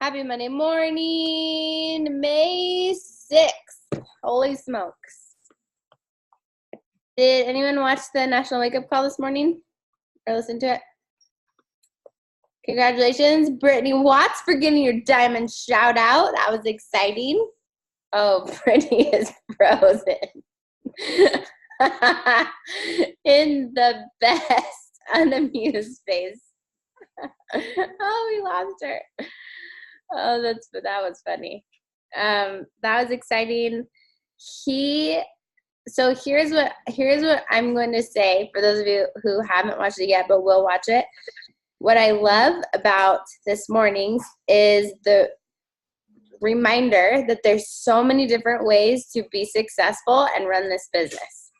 Happy Monday morning, May 6th. Holy smokes. Did anyone watch the National Wake Up Call this morning or listen to it? Congratulations, Brittany Watts, for getting your diamond shout out. That was exciting. Oh, Brittany is frozen. In the best unamused face. Oh, we lost her. Oh, that was funny. That was exciting. So here's what I'm going to say for those of you who haven't watched it yet but will watch it. What I love about this morning's is the reminder that there's so many different ways to be successful and run this business.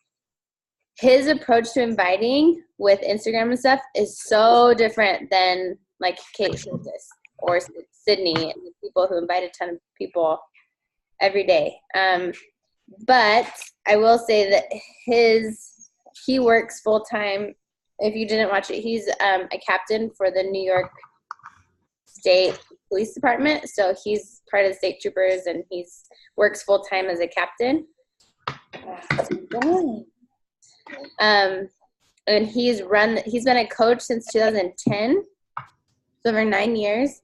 His approach to inviting with Instagram and stuff is so different than like Kate Schultz's or Sydney and the people who invite a ton of people every day. But I will say that he works full time. If you didn't watch it, he's a captain for the New York State Police Department. So he's part of the state troopers and works full time as a captain. And he's been a coach since 2010, so over 9 years,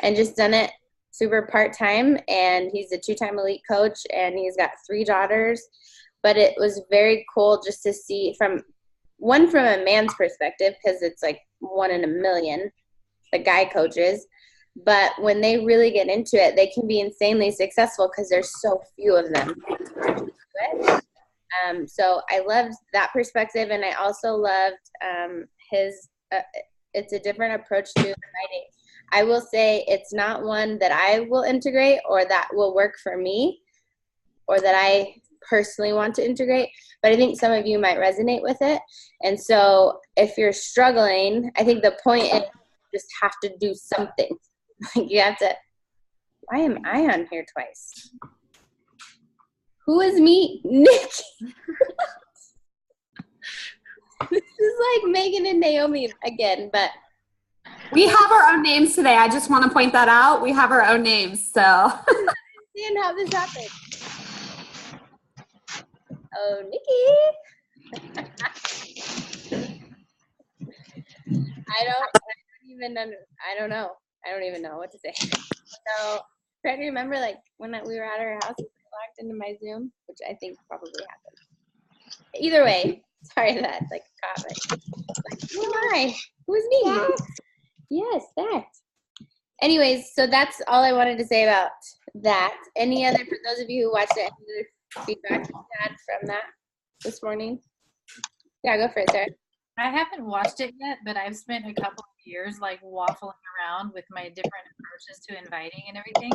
and just done it super part-time. And he's a 2-time elite coach, and he's got 3 daughters. But it was very cool just to see from a man's perspective, because it's like 1 in a million, the guy coaches. But when they really get into it, they can be insanely successful because there's so few of them. So I loved that perspective, and I also loved his it's a different approach to inviting. I will say it's not one that I will integrate or that will work for me or that I personally want to integrate, but I think some of you might resonate with it. And so if you're struggling, I think the point is you just have to do something. You have to, why am I on here twice? Who is me? Nikki. This is like Megan and Naomi again, but we have our own names today. I just want to point that out. We have our own names, so. I understand how this happened. Oh, Nikki. I don't even know what to say. So try to remember, like, when we were at our house, we logged into my Zoom, which I think probably happened. Either way, sorry that like caught me. Like, who am I? Who is me? Yes, that. Anyways, so that's all I wanted to say about that. Any other, for those of you who watched it, any other feedback you had from that this morning? Yeah, go for it, Sarah. I haven't watched it yet, but I've spent a couple of years like waffling around with my different approaches to inviting and everything.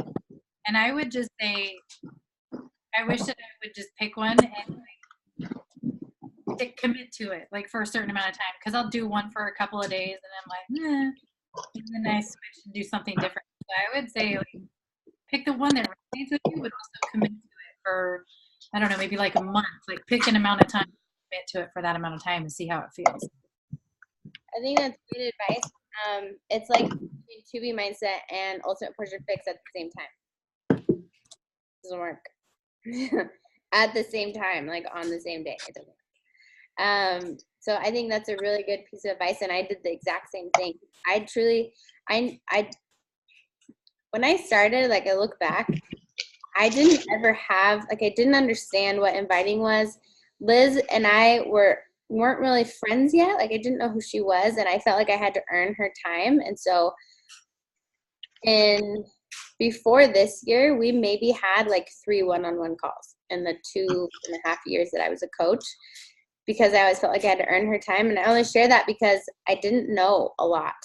And I would just say, I wish that I would just pick one and like commit to it, like for a certain amount of time. Because I'll do one for a couple of days, and I'm like, and then I switch and do something different. So I would say, like, pick the one that resonates with you, but also commit to it for, I don't know, maybe like a month. Like pick an amount of time, commit to it for that amount of time, and see how it feels. I think that's great advice. It's like to be mindset and ultimate pleasure fix at the same time. Doesn't work. At the same time, like on the same day. It doesn't work. So I think that's a really good piece of advice, and I did the exact same thing. When I started, like, I look back, I didn't understand what inviting was. Liz and I weren't really friends yet. Like, I didn't know who she was, and I felt like I had to earn her time. And so before this year, we maybe had like 3 one-on-one calls in the 2.5 years that I was a coach, because I always felt like I had to earn her time. And I only share that because I didn't know a lot.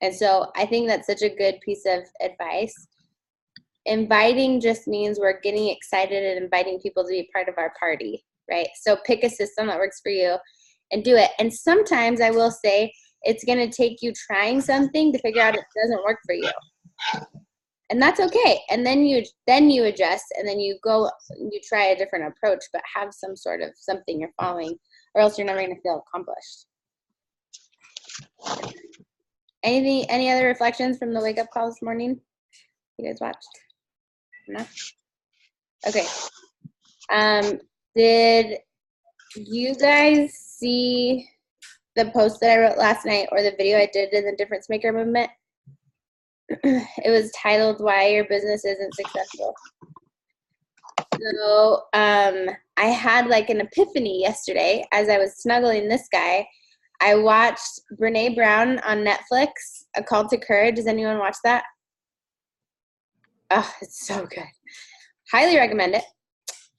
And so I think that's such a good piece of advice. Inviting just means we're getting excited and inviting people to be part of our party, right? So pick a system that works for you and do it. And sometimes I will say it's going to take you trying something to figure out it doesn't work for you. And that's okay. And then you adjust, and then you try a different approach, but have some sort of something you're following, or else you're never going to feel accomplished. Any other reflections from the wake up call this morning? You guys watched? No? Okay. Did you guys see the post that I wrote last night or the video I did in the Difference Maker movement? It was titled Why Your Business Isn't Successful. So I had like an epiphany yesterday as I was snuggling this guy. I watched Brene Brown on Netflix, A Call to Courage. Does anyone watch that? Oh, it's so good. Highly recommend it.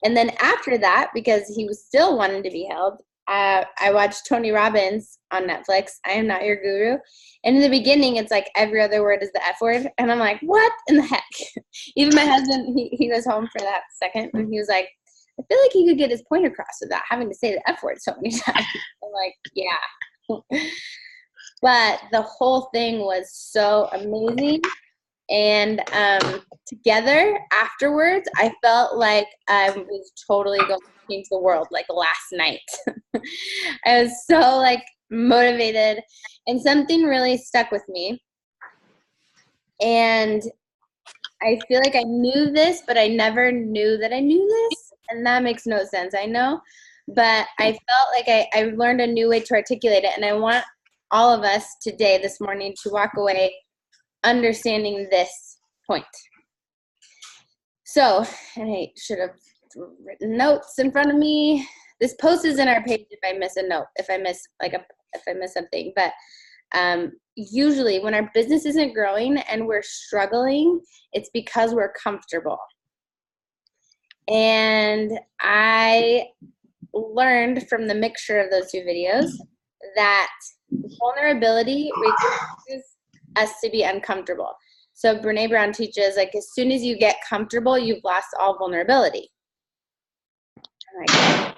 And then after that, because he was still wanting to be held, I watched Tony Robbins on Netflix, I Am Not Your Guru. And in the beginning, it's like every other word is the F word. And I'm like, what in the heck? Even my husband, he was home for that second. And he was like, I feel like he could get his point across without having to say the F word so many times. I'm like, yeah. But the whole thing was so amazing. And together afterwards, I felt like I was totally going to change the world like last night. I was so like motivated, and something really stuck with me. And I feel like I knew this, but I never knew that I knew this. And that makes no sense, I know. But I felt like I learned a new way to articulate it. And I want all of us today, this morning, to walk away understanding this point. So, and I should have written notes in front of me. This post is in our page if I miss a note, if I miss something. But usually when our business isn't growing and we're struggling, it's because we're comfortable. And I learned from the mixture of those two videos that vulnerability requires us to be uncomfortable. So Brene Brown teaches, like, as soon as you get comfortable, you've lost all vulnerability. I'm like,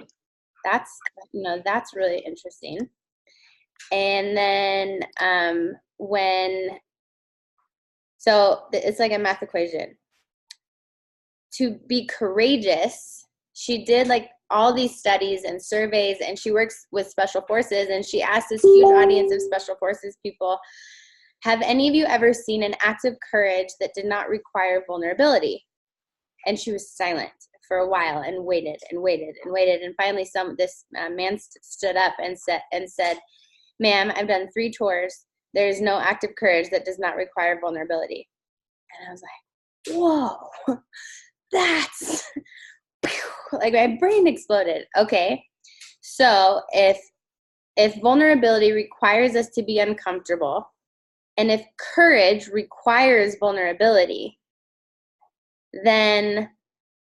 that's really interesting. And then so it's like a math equation. To be courageous, she did like all these studies and surveys, and she works with special forces, and she asked this huge audience of special forces people, have any of you ever seen an act of courage that did not require vulnerability? And she was silent for a while and waited and waited and waited. And finally this man stood up and said, ma'am, I've done 3 tours. There's no act of courage that does not require vulnerability. And I was like, whoa, that's, like my brain exploded. Okay, so if vulnerability requires us to be uncomfortable, and if courage requires vulnerability, then,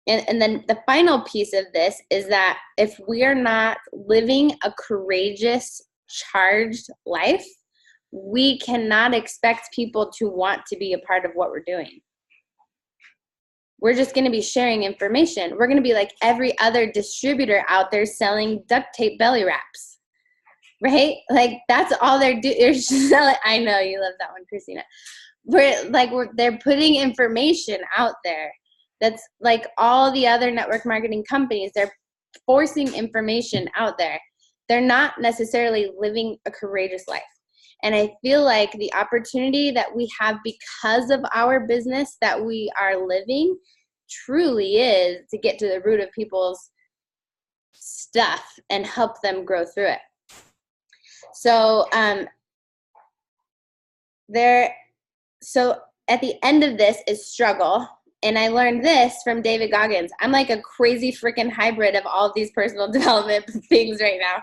and then the final piece of this is that if we are not living a courageous, charged life, we cannot expect people to want to be a part of what we're doing. We're just going to be sharing information. We're going to be like every other distributor out there selling duct tape belly wraps. Right? Like that's all they're doing. They're just selling. I know you love that one, Christina. They're putting information out there. That's like all the other network marketing companies. They're forcing information out there. They're not necessarily living a courageous life. And I feel like the opportunity that we have because of our business that we are living truly is to get to the root of people's stuff and help them grow through it. So so at the end of this is struggle. And I learned this from David Goggins. I'm like a crazy freaking hybrid of all of these personal development things right now.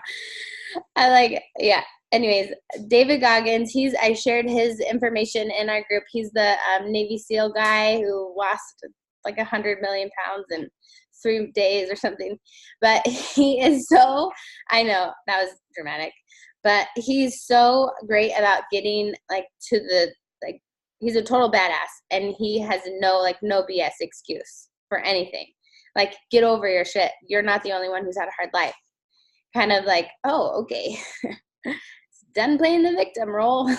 Anyways, David Goggins, I shared his information in our group. He's the Navy SEAL guy who lost like 100 million pounds in 3 days or something. But he is so, I know that was dramatic, but he's so great about getting like to the, like, he's a total badass, and he has no BS excuse for anything. Like, get over your shit. You're not the only one who's had a hard life. Kind of like, oh, okay. Done playing the victim role.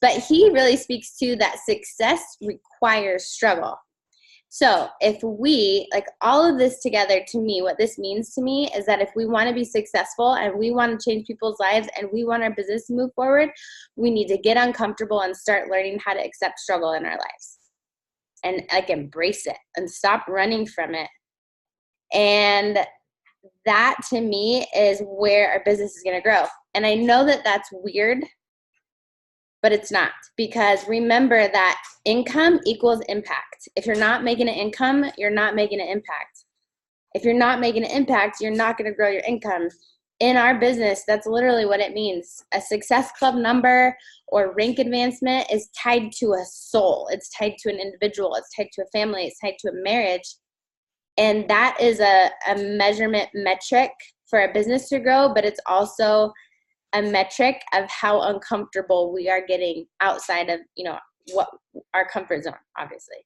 But he really speaks to that success requires struggle. So if we, like all of this together, to me, what this means to me is that if we want to be successful and we want to change people's lives and we want our business to move forward, we need to get uncomfortable and start learning how to accept struggle in our lives. and like embrace it and stop running from it. And that to me is where our business is going to grow. And I know that that's weird, but it's not, because remember that income equals impact. If you're not making an income, you're not making an impact. If you're not making an impact, you're not going to grow your income. In our business, that's literally what it means. A Success Club number or rank advancement is tied to a soul. It's tied to an individual. It's tied to a family. It's tied to a marriage. And that is a measurement metric for a business to grow, but it's also a metric of how uncomfortable we are getting outside of, what our comfort zone, obviously.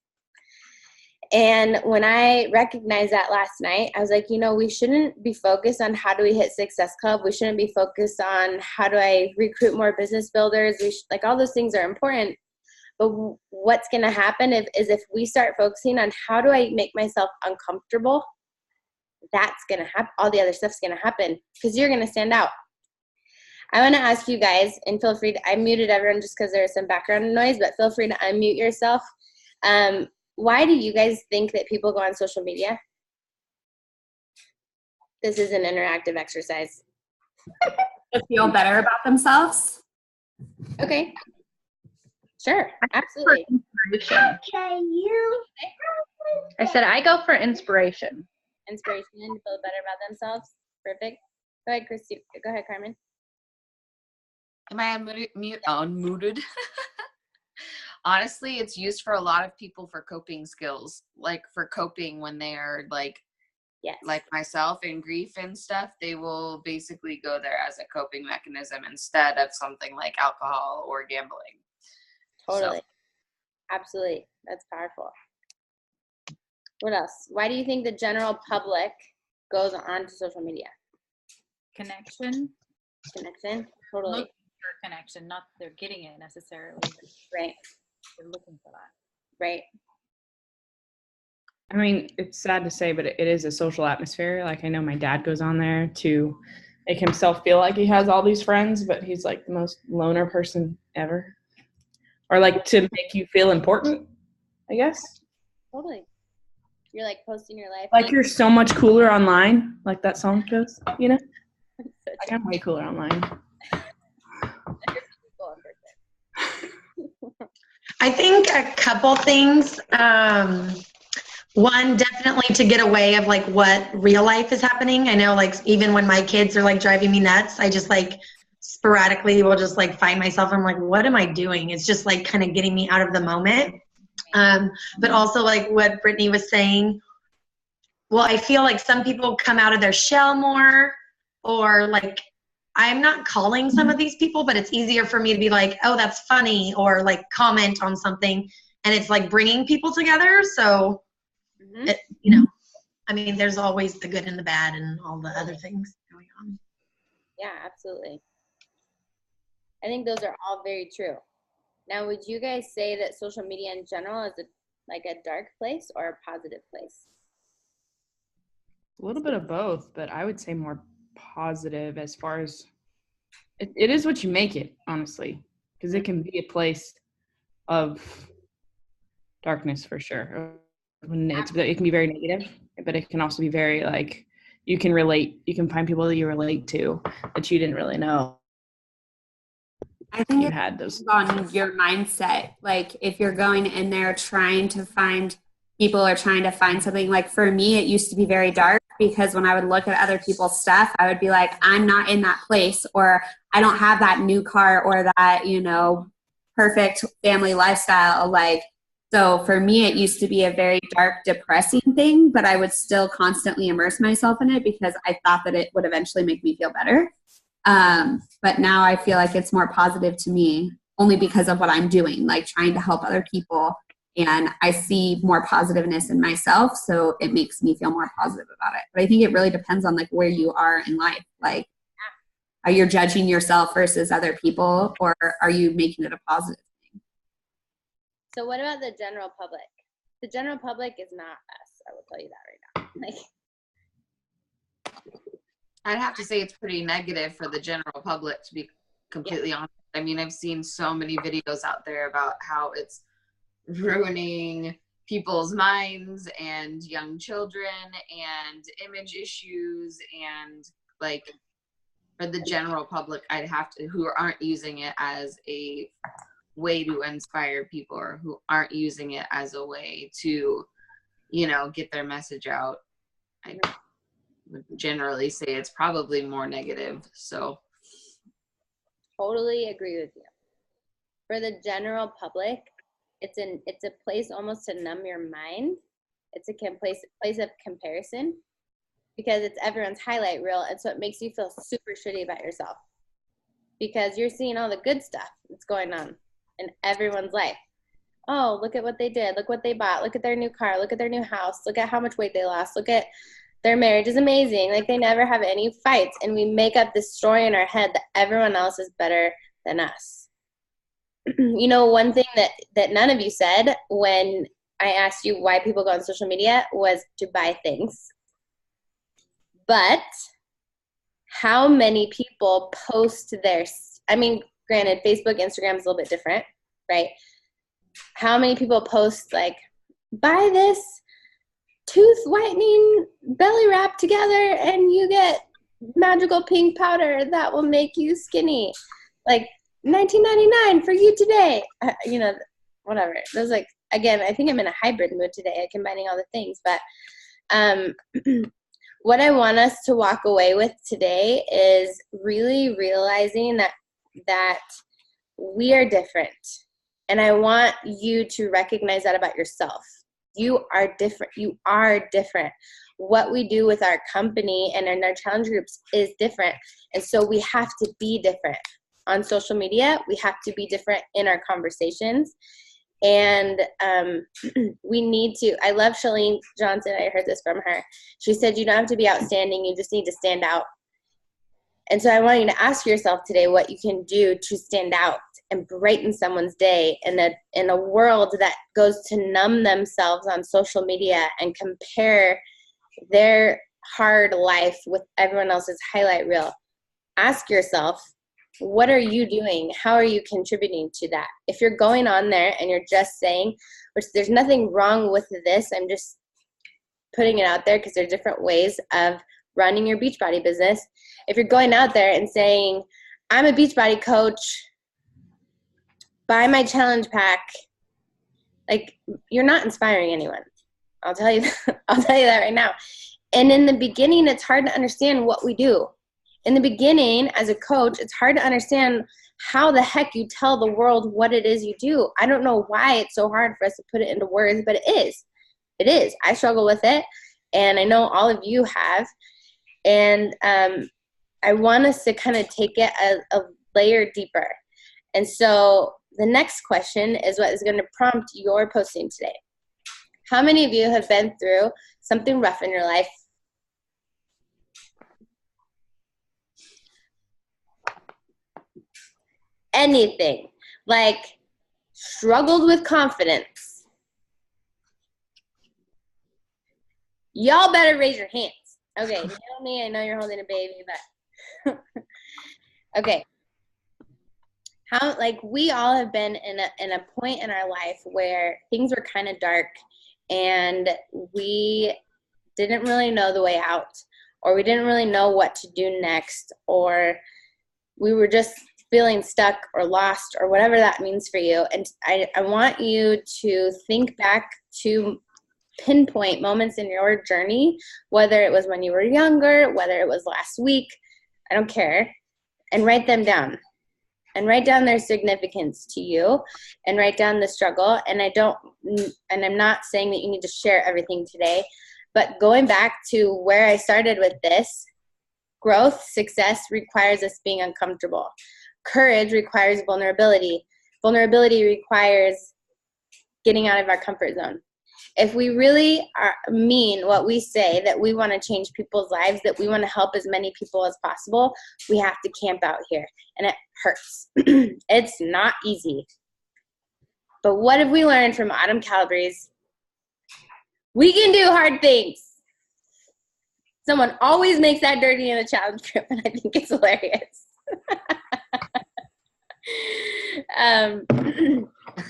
And when I recognized that last night, I was like, we shouldn't be focused on how do we hit Success Club. We shouldn't be focused on how do I recruit more business builders. All those things are important. But what's going to happen is if we start focusing on how do I make myself uncomfortable, that's going to happen. All the other stuff's going to happen because you're going to stand out. I want to ask you guys, and feel free to, I muted everyone just because there's some background noise, but feel free to unmute yourself. Why do you guys think that people go on social media? This is an interactive exercise. To feel better about themselves. Okay. Sure, absolutely. Inspiration. I said I go for inspiration. Inspiration to feel better about themselves. Perfect. Go ahead, Christy. Go ahead, Carmen. Am I unmuted? Honestly, it's used for a lot of people for coping skills, like for coping when they are like myself in grief and stuff. They will basically go there as a coping mechanism instead of something like alcohol or gambling. Totally. So. Absolutely. That's powerful. What else? Why do you think the general public goes on to social media? Connection. Totally. Look for connection, not that they're getting it necessarily. Right. They're looking for that. Right. I mean, it's sad to say, but it is a social atmosphere. Like, I know my dad goes on there to make himself feel like he has all these friends, but he's like the most loner person ever. Or like to make you feel important, I guess. Totally. You're like posting your life. Like you're so much cooler online, like that song goes, Like I'm way cooler online. I think a couple things. One, definitely to get away of like what real life is happening. I know like even when my kids are like driving me nuts, I just like sporadically will just like find myself. I'm like, what am I doing? It's just like kind of getting me out of the moment. But also like what Brittany was saying, well, I feel like some people come out of their shell more, or like, I'm not calling some of these people, but it's easier for me to be like, oh, that's funny, or like comment on something, and it's like bringing people together. So, I mean, there's always the good and the bad and all the other things going on. Yeah, absolutely. I think those are all very true. Now, would you guys say that social media in general is like a dark place or a positive place? A little bit of both, but I would say more positive as far as it is what you make it, honestly, because it can be a place of darkness for sure. It can be very negative, but it can also be very like you can relate. You can find people that you relate to that you didn't really know. I think you it had those on your mindset. Like if you're going in there trying to find people or trying to find something, like for me, it used to be very dark because when I would look at other people's stuff, I would be like, I'm not in that place, or I don't have that new car or that, perfect family lifestyle. Like, so for me, it used to be a very dark, depressing thing, but I would still constantly immerse myself in it because I thought that it would eventually make me feel better. But now I feel like it's more positive to me only because of what I'm doing, like trying to help other people. And I see more positiveness in myself. So it makes me feel more positive about it. But I think it really depends on like where you are in life. Like, are you judging yourself versus other people, or are you making it a positive thing? So what about the general public? The general public is not us. I will tell you that right now. I'd have to say it's pretty negative for the general public, to be completely honest. I mean, I've seen so many videos out there about how it's ruining people's minds and young children and image issues, and like for the general public, I'd have to, who aren't using it as a way to inspire people, or who aren't using it as a way to, you know, get their message out, I would generally say it's probably more negative. So totally agree with you. For the general public, it's a place almost to numb your mind. It's a place of comparison, because it's everyone's highlight reel, and so it makes you feel super shitty about yourself, because you're seeing all the good stuff that's going on in everyone's life. Oh, look at what they did. Look what they bought. Look at their new car. Look at their new house. Look at how much weight they lost. Look at their marriage is amazing. Like, they never have any fights. And we make up this story in our head that everyone else is better than us. You know, one thing that none of you said when I asked you why people go on social media was to buy things. But how many people post granted, Facebook, Instagram is a little bit different, right? How many people post like, buy this tooth whitening belly wrap together and you get magical pink powder that will make you skinny. Like $19.99 for you today. You know, whatever. It was like, again, I think I'm in a hybrid mood today, combining all the things. But what I want us to walk away with today is really realizing that we are different. And I want you to recognize that about yourself. You are different. You are different. What we do with our company and in our challenge groups is different. And so we have to be different. On social media, we have to be different in our conversations. And we need to, I love Shalene Johnson. I heard this from her. She said, you don't have to be outstanding. You just need to stand out. And so I want you to ask yourself today what you can do to stand out and brighten someone's day in a world that goes to numb themselves on social media and compare their hard life with everyone else's highlight reel. Ask yourself, what are you doing? How are you contributing to that? If you're going on there and you're just saying, which there's nothing wrong with this, I'm just putting it out there because there are different ways of running your Beachbody business. If you're going out there and saying, I'm a Beachbody coach, buy my challenge pack, like, you're not inspiring anyone. I'll tell you that right now. And in the beginning, it's hard to understand what we do. In the beginning, as a coach, it's hard to understand how the heck you tell the world what it is you do. I don't know why it's so hard for us to put it into words, but it is. It is. I struggle with it, and I know all of you have. And I want us to kind of take it a layer deeper. And so the next question is what is going to prompt your posting today. How many of you have been through something rough in your life? Anything, like struggled with confidence. Y'all better raise your hands. Okay, you know me, I know you're holding a baby, but okay. We all have been in a point in our life where things were kind of dark and we didn't really know the way out, or we didn't really know what to do next, or we were just feeling stuck or lost, or whatever that means for you. And I want you to think back to pinpoint moments in your journey, whether it was when you were younger, whether it was last week, I don't care, and write them down. And write down their significance to you, and write down the struggle. And I'm not saying that you need to share everything today, but going back to where I started with this, growth, success requires us being uncomfortable. Courage requires vulnerability. Vulnerability requires getting out of our comfort zone. If we really mean what we say, that we want to change people's lives, that we want to help as many people as possible, we have to camp out here. And it hurts. It's not easy. But what have we learned from Autumn Calabrese? We can do hard things. Someone always makes that dirty in the challenge group, and I think it's hilarious.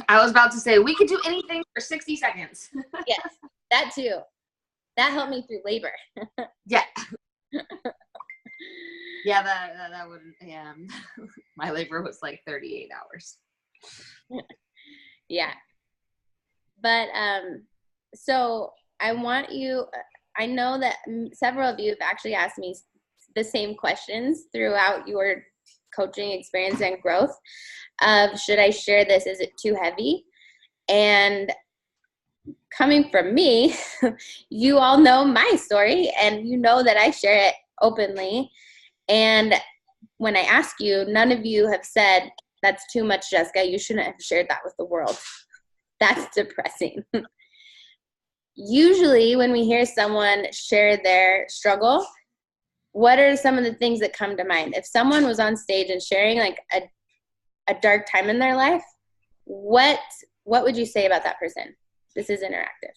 I was about to say, we could do anything for 60 seconds. Yes, that too. That helped me through labor. Yeah. Yeah, that would, yeah. My labor was like 38 hours. Yeah. But so I want you, I know that several of you have actually asked me the same questions throughout your coaching experience and growth of, should I share this? Is it too heavy? And coming from me, you all know my story, and you know that I share it openly. And when I ask you, none of you have said, that's too much, Jessica. You shouldn't have shared that with the world. That's depressing. Usually when we hear someone share their struggle, what are some of the things that come to mind? If someone was on stage and sharing like a dark time in their life, what would you say about that person? This is interactive.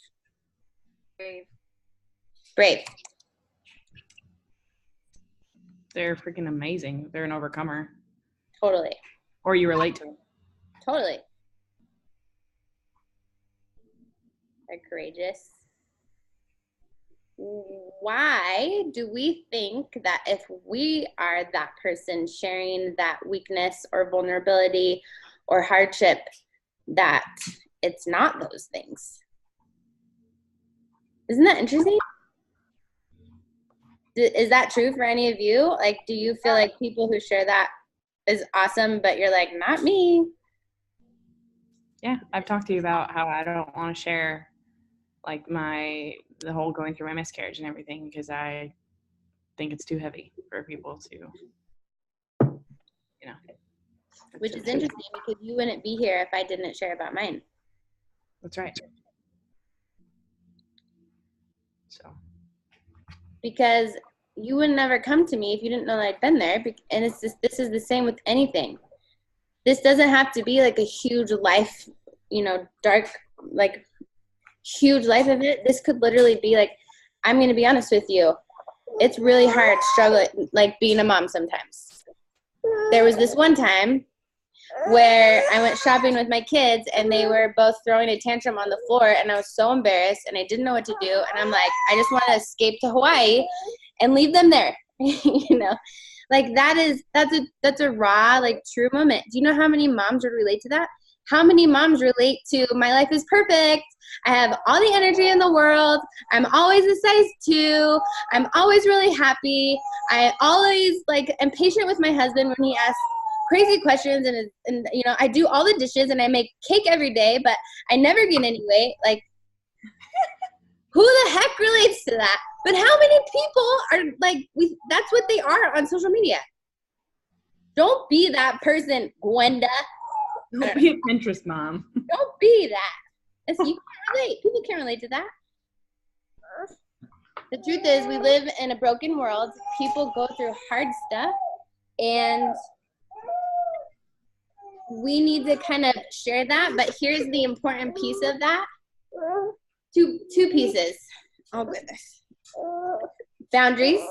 Brave. They're freaking amazing. They're an overcomer. Totally. Or you relate to them. Totally. They're courageous. Why do we think that if we are that person sharing that weakness or vulnerability or hardship, that it's not those things? Isn't that interesting? Is that true for any of you? Like, do you feel like people who share that is awesome, but you're like, not me? Yeah, I've talked to you about how I don't want to share like the whole going through my miscarriage and everything, because I think it's too heavy for people to, you know. Which is interesting, because you wouldn't be here if I didn't share about mine. That's right. So. Because you would never come to me if you didn't know that I'd been there. And it's just, this is the same with anything. This doesn't have to be like a huge life, dark, like huge life event. This could literally be like, I'm going to be honest with you. It's really hard struggling, like being a mom sometimes. There was this one time where I went shopping with my kids and they were both throwing a tantrum on the floor, and I was so embarrassed and I didn't know what to do. And I'm like, I just want to escape to Hawaii and leave them there. Like that's a raw, like true moment. Do you know how many moms would relate to that? How many moms relate to, my life is perfect. I have all the energy in the world. I'm always a size 2. I'm always really happy. I always am patient with my husband when he asks crazy questions, and I do all the dishes and I make cake every day, but I never gain any weight. Like, who the heck relates to that? But how many people are that's what they are on social media. Don't be that person, Gwenda. Don't be a Pinterest mom. Don't be that. You can't relate. People can't relate to that. The truth is, we live in a broken world. People go through hard stuff, and we need to kind of share that. But here's the important piece of that. Two pieces. Oh, goodness. Boundaries.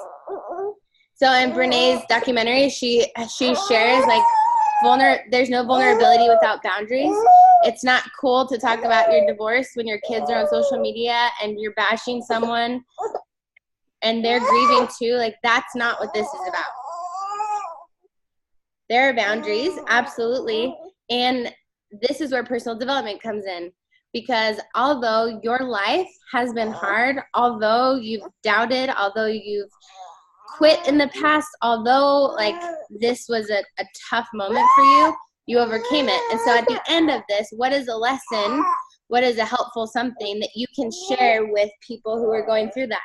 So in Brené's documentary, she shares there's no vulnerability without boundaries. It's not cool to talk about your divorce when your kids are on social media and you're bashing someone and they're grieving too. Like, that's not what this is about. There are boundaries, absolutely. And this is where personal development comes in. Because although your life has been hard, although you've doubted, although you've quit in the past, although this was a tough moment for you, you overcame it. And so at the end of this, what is a lesson? What is a helpful something that you can share with people who are going through that?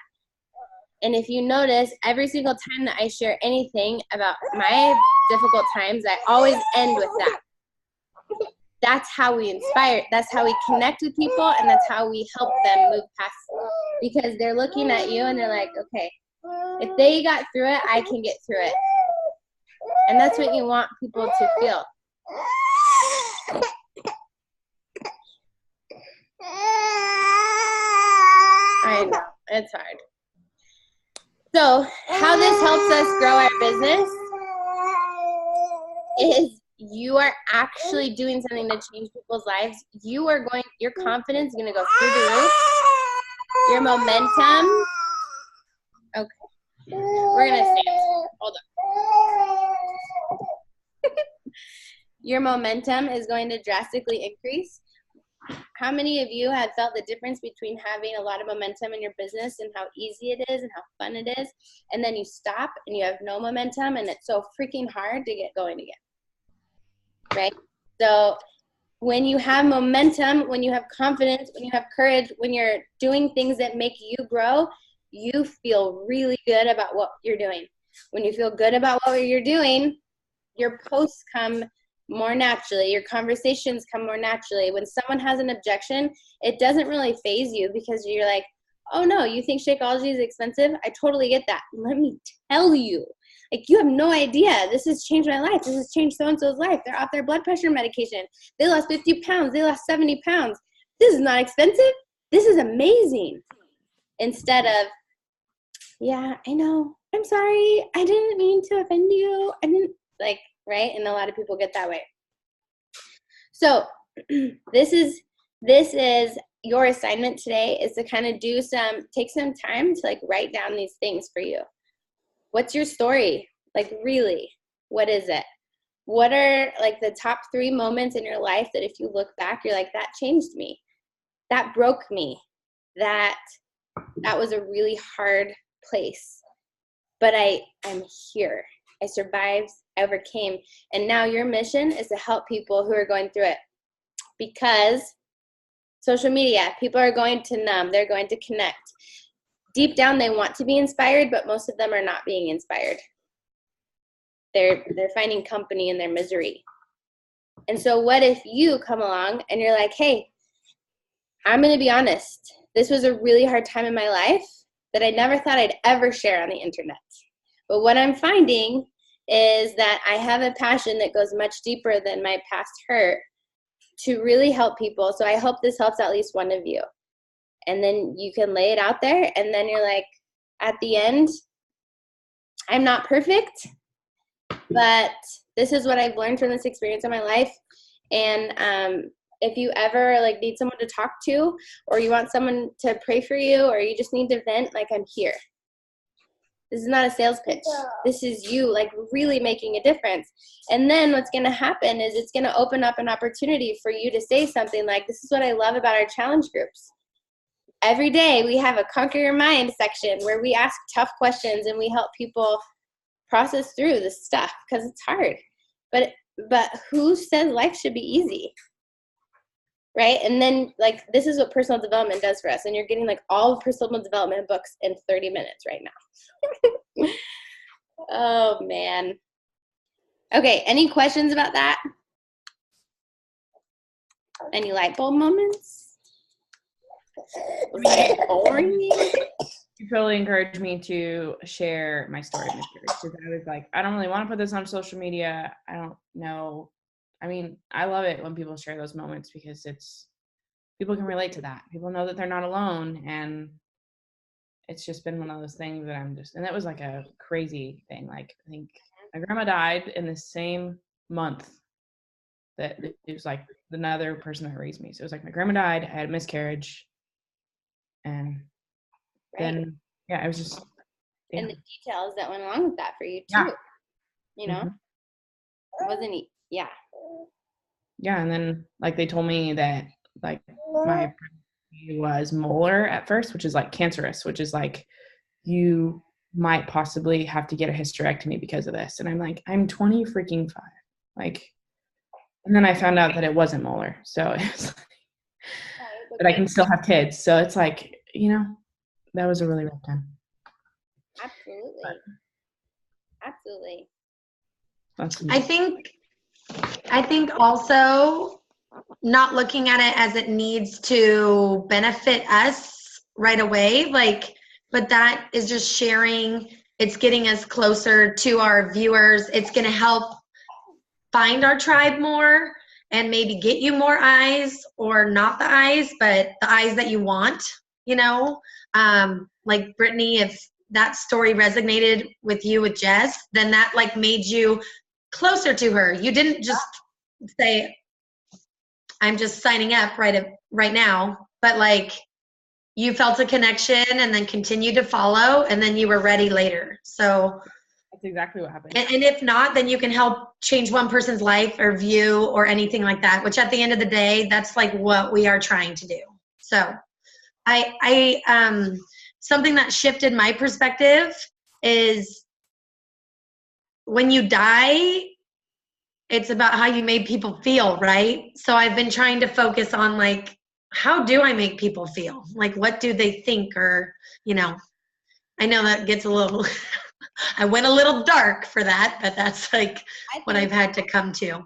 And if you notice, every single time that I share anything about my difficult times, I always end with that. That's how we inspire. That's how we connect with people, and that's how we help them move past it. Because they're looking at you and they're like, okay, if they got through it, I can get through it. And that's what you want people to feel. I know, it's hard. So how this helps us grow our business is you are actually doing something to change people's lives, your confidence is going to go through the roof. Your momentum. Okay. We're going to stand. Hold on. Your momentum is going to drastically increase. How many of you have felt the difference between having a lot of momentum in your business and how easy it is and how fun it is, and then you stop and you have no momentum and it's so freaking hard to get going again, right? So when you have momentum, when you have confidence, when you have courage, when you're doing things that make you grow, you feel really good about what you're doing. When you feel good about what you're doing, your posts come more naturally, your conversations come more naturally. When someone has an objection, it doesn't really faze you because you're like, oh no, you think Shakeology is expensive? I totally get that. Let me tell you, like, you have no idea. This has changed my life. This has changed so-and-so's life. They're off their blood pressure medication. They lost 50 pounds. They lost 70 pounds. This is not expensive. This is amazing. Instead of, yeah, I know. I'm sorry. I didn't mean to offend you. I didn't, like, right? And a lot of people get that way. So this is your assignment today, is to kind of take some time to like write down these things for you. What's your story? Like, really, what is it? What are like the top 3 moments in your life that if you look back, you're like, that changed me. That broke me. That was a really hard place. But I'm here. I survived, I overcame, and now your mission is to help people who are going through it. Because social media, people are going to numb, they're going to connect. Deep down, they want to be inspired, but most of them are not being inspired. They're finding company in their misery. And so what if you come along and you're like, hey, I'm going to be honest. This was a really hard time in my life that I never thought I'd ever share on the internet. But what I'm finding is that I have a passion that goes much deeper than my past hurt to really help people. So I hope this helps at least one of you. And then you can lay it out there, and then you're like, at the end, I'm not perfect, but this is what I've learned from this experience in my life. And if you ever like need someone to talk to, or you want someone to pray for you, or you just need to vent, like, I'm here. This is not a sales pitch. This is you, like, really making a difference. And then what's going to happen is it's going to open up an opportunity for you to say something like, this is what I love about our challenge groups. Every day we have a Conquer Your Mind section where we ask tough questions and we help people process through this stuff because it's hard. But who says life should be easy? Right? And then, like, this is what personal development does for us. And you're getting, like, all of personal development books in 30 minutes right now. Oh, man. Okay, any questions about that? Any light bulb moments? Was that boring? You totally encouraged me to share my story of miscarriage, because I was like, I don't really want to put this on social media. I don't know. I mean, I love it when people share those moments because people can relate to that. People know that they're not alone, and it's just been one of those things that and that was like a crazy thing. Like, I think my grandma died in the same month that it was like another person that raised me. So it was like my grandma died, I had a miscarriage, and then, yeah, it was just. Yeah. And the details that went along with that for you too. Yeah. You know? Mm-hmm. It wasn't, yeah. Yeah, and then, like, they told me that, like, my pregnancy was molar at first, which is like cancerous, which is like you might possibly have to get a hysterectomy because of this. And I'm like, I'm 20 freaking 5. Like, and then I found out that it wasn't molar. So it's like, but I can still have kids. So it's like, you know, that was a really rough time. Absolutely. Absolutely. I think also not looking at it as it needs to benefit us right away, like, but that is just sharing. It's getting us closer to our viewers. It's going to help find our tribe more and maybe get you more eyes, or not the eyes, but the eyes that you want, you know? Like Brittany, if that story resonated with you with Jess, then that like made you closer to her. You didn't just say I'm just signing up right now, but like you felt a connection and then continued to follow and then you were ready later. So that's exactly what happened. And if not, then you can help change one person's life or view or anything like that, which at the end of the day, that's like what we are trying to do. So I something that shifted my perspective is when you die, it's about how you made people feel, right? So I've been trying to focus on like, how do I make people feel? Like, what do they think? Or, you know, I know that gets a little, I went a little dark for that, but that's like what I've had to come to.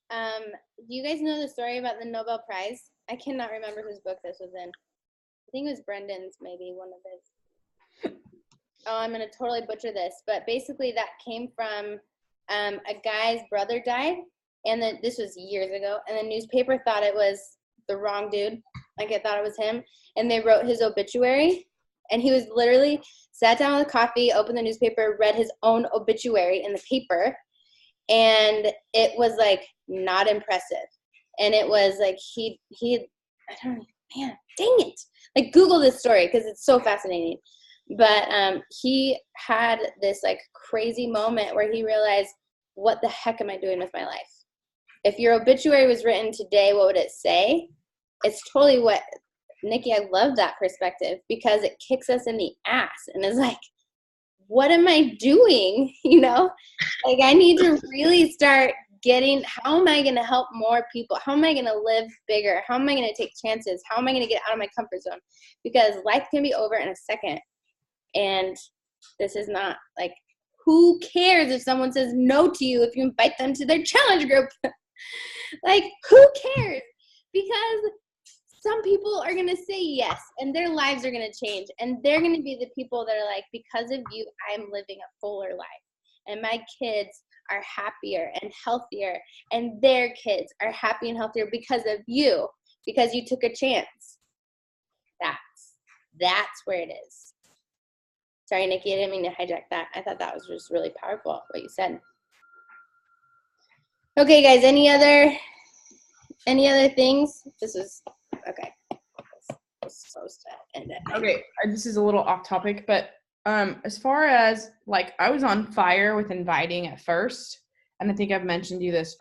Do you guys know the story about the Nobel Prize? I cannot remember whose book this was in. I think it was Brendan's, maybe one of his. Oh, I'm going to totally butcher this, but basically that came from a guy's brother died, and then this was years ago, and the newspaper thought it was the wrong dude, like it thought it was him, and they wrote his obituary, and he was literally sat down with a coffee, opened the newspaper, read his own obituary in the paper, and it was like not impressive, and it was like he I don't know, man, dang it, like Google this story because it's so fascinating. But he had this like crazy moment where he realized, what the heck am I doing with my life? If your obituary was written today, what would it say? It's totally what, Nikki, I love that perspective because it kicks us in the ass and is like, what am I doing? You know, like I need to really start getting, how am I going to help more people? How am I going to live bigger? How am I going to take chances? How am I going to get out of my comfort zone? Because life can be over in a second. And this is not like, who cares if someone says no to you if you invite them to their challenge group? Like, who cares? Because some people are going to say yes, and their lives are going to change. And they're going to be the people that are like, because of you, I'm living a fuller life. And my kids are happier and healthier. And their kids are happy and healthier because of you, because you took a chance. That's where it is. Sorry, Nikki, I didn't mean to hijack that. I thought that was just really powerful, what you said. Okay, guys, any other things? This is, okay. This is supposed to end it. Okay, this is a little off topic, but as far as, like, I was on fire with inviting at first, and I think I've mentioned you this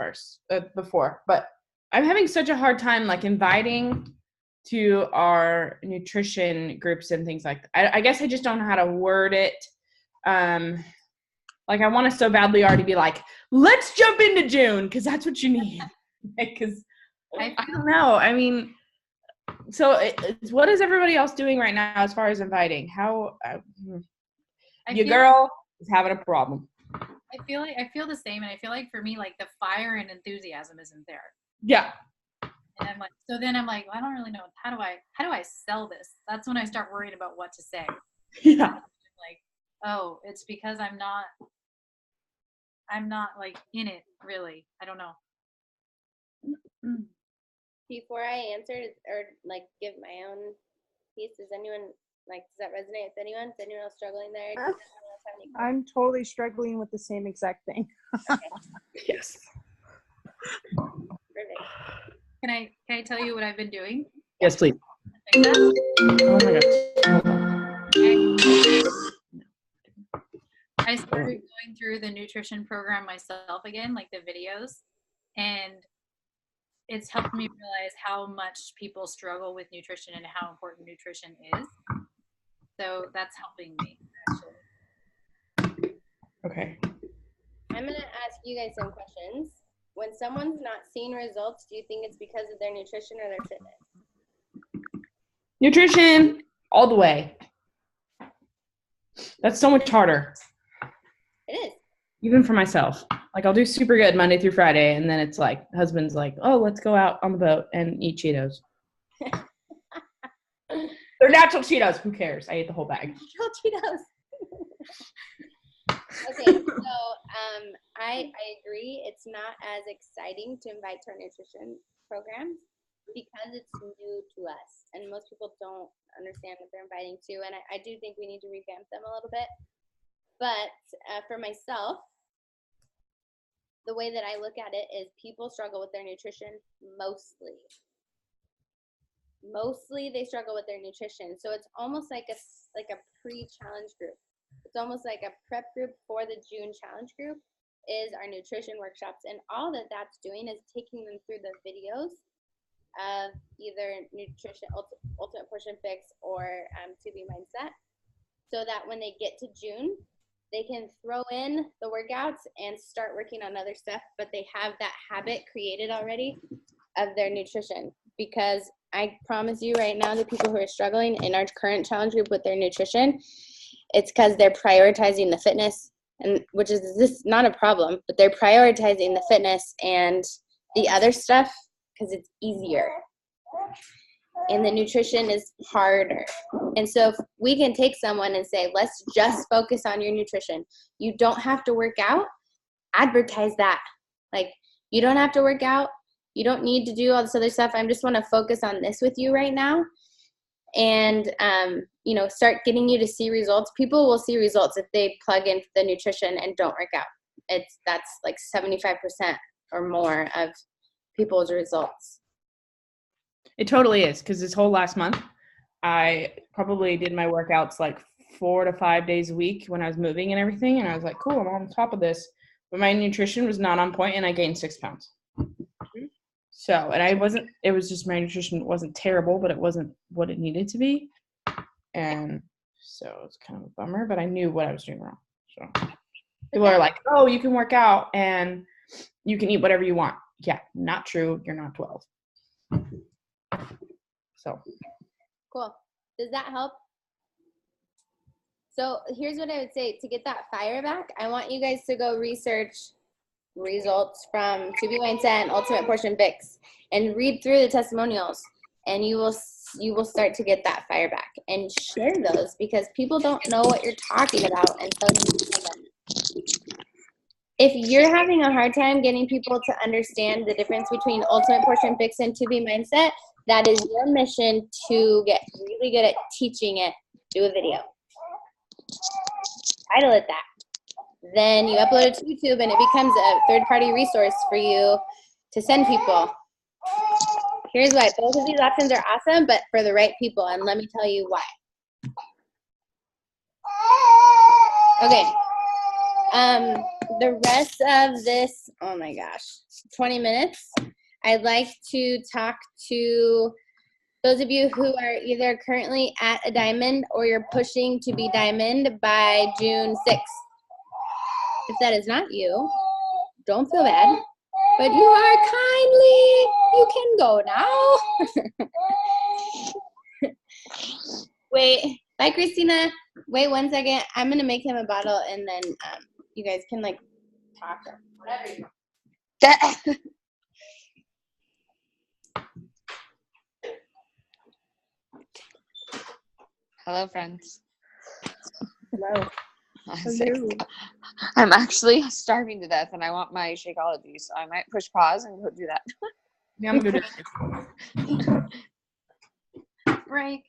before, but I'm having such a hard time, like, inviting to our nutrition groups and things like that. I guess I just don't know how to word it. Like I want to so badly already be like, let's jump into June because that's what you need. Because I don't know. I mean, so what is everybody else doing right now as far as inviting? How your girl is having a problem. I feel the same, and I feel like for me, like the fire and enthusiasm isn't there. Yeah. And I'm like, so then I'm like, well, I don't really know how do I sell this? That's when I start worrying about what to say. Yeah. Like, oh, it's because I'm not like in it really. I don't know. Before I answer or like give my own piece, does anyone does that resonate with anyone? Is anyone else struggling there? Does anyone else have any I'm totally struggling with the same exact thing. Okay. Yes. Perfect. Can I tell you what I've been doing? Yes, please. Oh my gosh. I started going through the nutrition program myself again, like the videos, and it's helped me realize how much people struggle with nutrition and how important nutrition is. So that's helping me, actually. Okay. I'm going to ask you guys some questions. When someone's not seeing results, do you think it's because of their nutrition or their fitness? Nutrition, all the way. That's so much harder. It is. Even for myself. Like, I'll do super good Monday through Friday, and then it's like, husband's like, oh, let's go out on the boat and eat Cheetos. They're natural Cheetos. Who cares? I ate the whole bag. Natural Cheetos. Okay, so I agree. It's not as exciting to invite to our nutrition programs because it's new to us, and most people don't understand what they're inviting to. And I do think we need to revamp them a little bit. But for myself, the way that I look at it is people struggle with their nutrition mostly. Mostly they struggle with their nutrition. So it's almost like a pre-challenge group. It's almost like a prep group for the June challenge group is our nutrition workshops. And all that that's doing is taking them through the videos of either nutrition, ultimate portion fix, or to be mindset, so that when they get to June, they can throw in the workouts and start working on other stuff, but they have that habit created already of their nutrition. Because I promise you right now, the people who are struggling in our current challenge group with their nutrition, it's because they're prioritizing the fitness, and which is this not a problem, but they're prioritizing the fitness and the other stuff because it's easier. And the nutrition is harder. And so if we can take someone and say, let's just focus on your nutrition. You don't have to work out. Advertise that. Like, you don't have to work out. You don't need to do all this other stuff. I just want to focus on this with you right now. And, start getting you to see results. People will see results if they plug in the nutrition and don't work out. That's like 75% or more of people's results. It totally is, because this whole last month, I probably did my workouts like 4 to 5 days a week when I was moving and everything, and I was like, cool, I'm on top of this. But my nutrition was not on point, and I gained 6 pounds. So, and it was just my nutrition wasn't terrible, but it wasn't what it needed to be. And so it's kind of a bummer, but I knew what I was doing wrong. So people are like, oh, you can work out and you can eat whatever you want. Yeah, not true. You're not 12. So cool. Does that help? So here's what I would say to get that fire back. I want you guys to go research results from To Be Mindset and Ultimate Portion Fix and read through the testimonials, and you will start to get that fire back, and share those, because people don't know what you're talking about until you tell them. If you're having a hard time getting people to understand the difference between Ultimate Portion Fix and To Be Mindset, that is your mission to get really good at teaching it. Do a video. Title it that. Then you upload it to YouTube, and it becomes a third-party resource for you to send people. Here's why. Both of these options are awesome, but for the right people, and let me tell you why. Okay. The rest of this, oh my gosh, 20 minutes, I'd like to talk to those of you who are either currently at a diamond or you're pushing to be diamond by June 6th. If that is not you, don't feel bad, but you are kindly, you can go now. Wait, bye Christina. Wait 1 second. I'm gonna make him a bottle, and then you guys can like talk or whatever you want. Hello, friends. Hello. I'm actually starving to death, and I want my Shakeology, so I might push pause and go do that. yeah, I'm good. Break.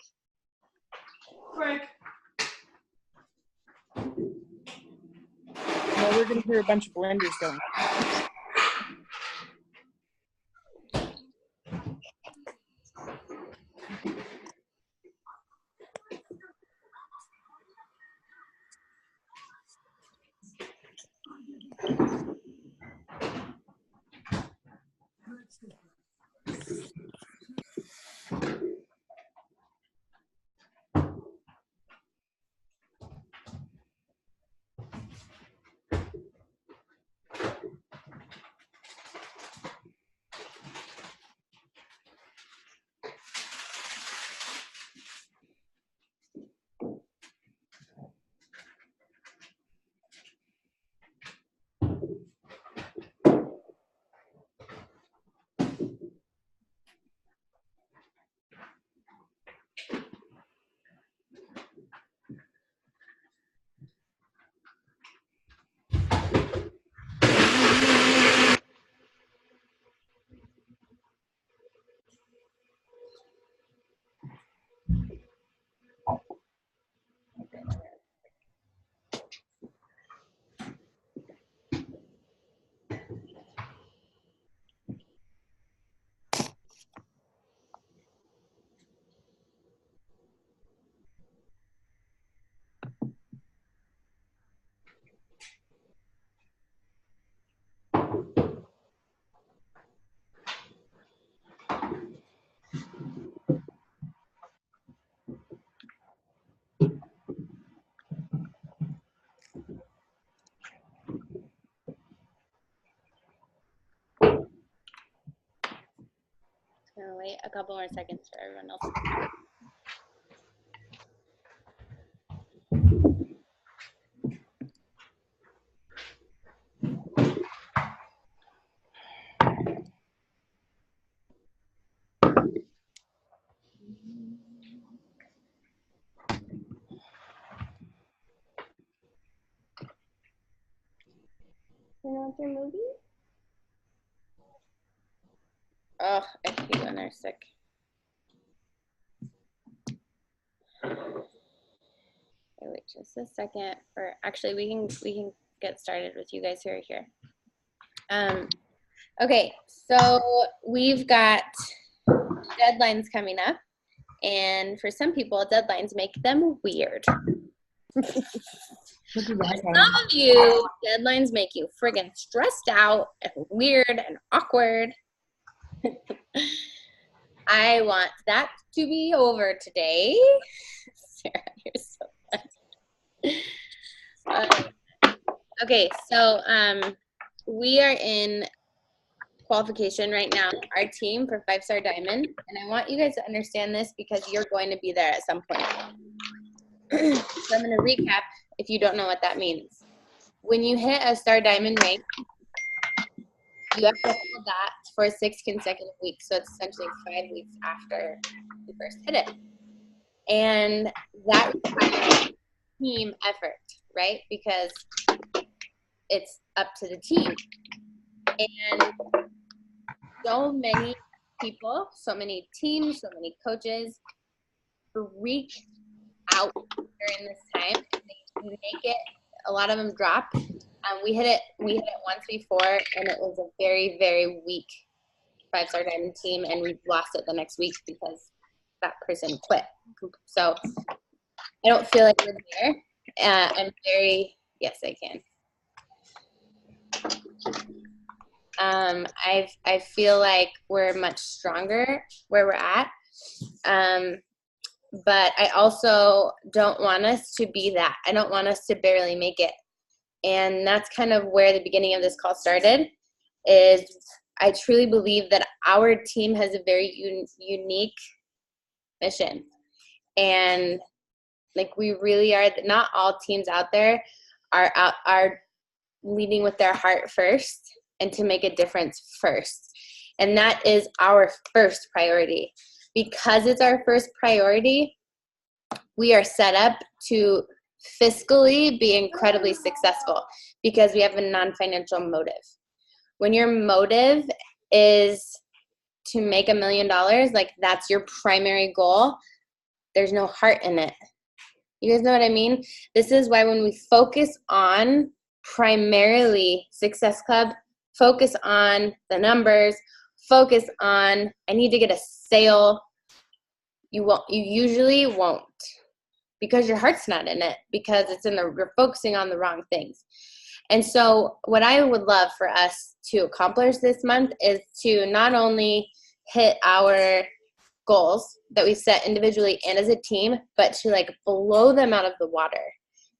Well, we're going to hear a bunch of blenders going. I'll wait a couple more seconds for everyone else. You know what's your movie? Oh, I hate when they're sick. Okay, wait just a second. Or actually, we can get started with you guys who are here. Okay, so we've got deadlines coming up, and for some people, deadlines make them weird. Some of you, deadlines make you friggin' stressed out and weird and awkward. I want that to be over today. Sarah, you're so funny. Okay, so we are in qualification right now, our team for 5-star diamond, and I want you guys to understand this because you're going to be there at some point. So I'm going to recap if you don't know what that means. When you hit a star diamond rank, you have to hold that for 6 consecutive weeks. So it's essentially 5 weeks after you first hit it. And that requires team effort, right? Because it's up to the team. And so many people, so many teams, so many coaches freak out during this time. They make it, a lot of them drop. We hit it once before, and it was a very, very weak 5-star diamond team, and we lost it the next week because that person quit. So I don't feel like we're there. I'm very, yes, I can. I feel like we're much stronger where we're at. But I also don't want us to be that. I don't want us to barely make it. And that's kind of where the beginning of this call started, is I truly believe that our team has a very unique mission. And like we really are, not all teams out there are leading with their heart first and to make a difference first. And that is our first priority. Because it's our first priority, we are set up to fiscally be incredibly successful because we have a non-financial motive. When your motive is to make $1 million, like that's your primary goal, there's no heart in it. You guys know what I mean? This is why when we focus on primarily Success Club, focus on the numbers, focus on, I need to get a sale, you usually won't, because your heart's not in it, because you're focusing on the wrong things. And so what I would love for us to accomplish this month is to not only hit our goals that we set individually and as a team, but to like blow them out of the water,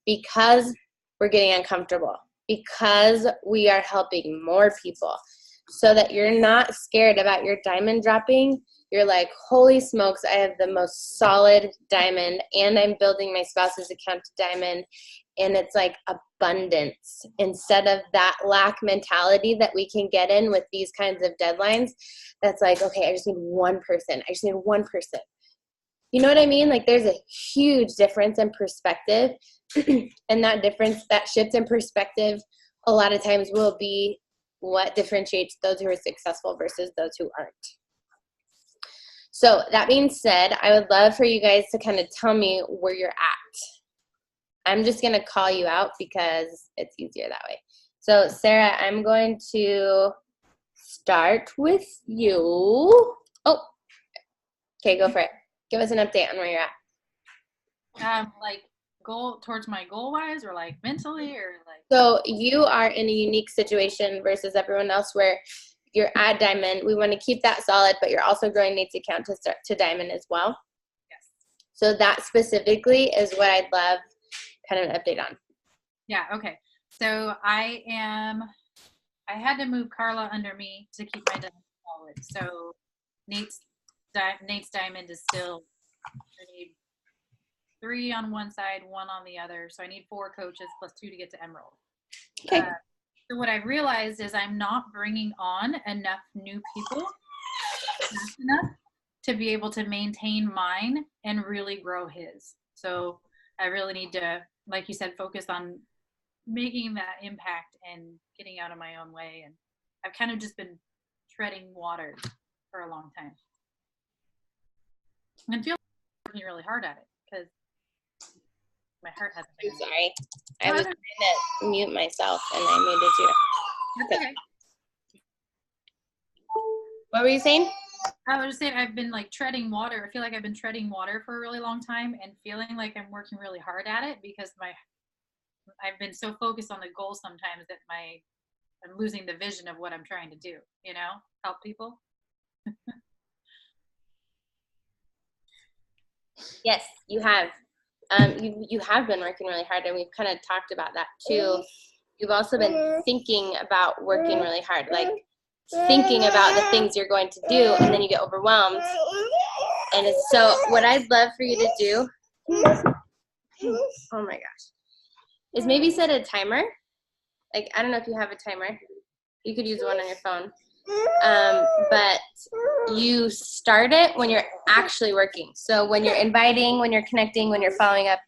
because we're getting uncomfortable, because we are helping more people, so that you're not scared about your diamond dropping. You're like, holy smokes, I have the most solid diamond, and I'm building my spouse's account to diamond, and it's like abundance instead of that lack mentality that we can get in with these kinds of deadlines. That's like, okay, I just need one person. I just need one person. You know what I mean? Like there's a huge difference in perspective, and that difference, that shift in perspective, a lot of times will be what differentiates those who are successful versus those who aren't. So that being said, I would love for you guys to kind of tell me where you're at. I'm just going to call you out because it's easier that way. So Sarah, I'm going to start with you. Oh, okay, go for it. Give us an update on where you're at. Like goal towards my goal wise, or like mentally, or like. So you are in a unique situation versus everyone else where you're at diamond. We want to keep that solid, but you're also growing Nate's account to diamond as well. Yes. So that specifically is what I'd love kind of an update on. Yeah. Okay. So I had to move Carla under me to keep my diamond solid. So Nate's Nate's diamond is still, I need 3 on one side, 1 on the other. So I need 4 coaches plus 2 to get to emerald. Okay. So what I've realized is I'm not bringing on enough new people fast enough to be able to maintain mine and really grow his. So I really need to, like you said, focus on making that impact and getting out of my own way. And I've kind of just been treading water for a long time. And feel like working really hard at it because my heart hasn't been. I'm sorry. I was trying to mute myself and I muted you. That's okay. What were you saying? I was just saying I've been like treading water. I feel like I've been treading water for a really long time and feeling like I'm working really hard at it because I've been so focused on the goal sometimes that I'm losing the vision of what I'm trying to do, help people. Yes, you have. You have been working really hard, and we've kind of talked about that too. You've also been thinking about working really hard, like thinking about the things you're going to do, and then you get overwhelmed. And it's so what I'd love for you to do, oh my gosh, is maybe set a timer. Like, I don't know if you have a timer. You could use one on your phone. But you start it when you're actually working. So when you're inviting, when you're connecting, when you're following up,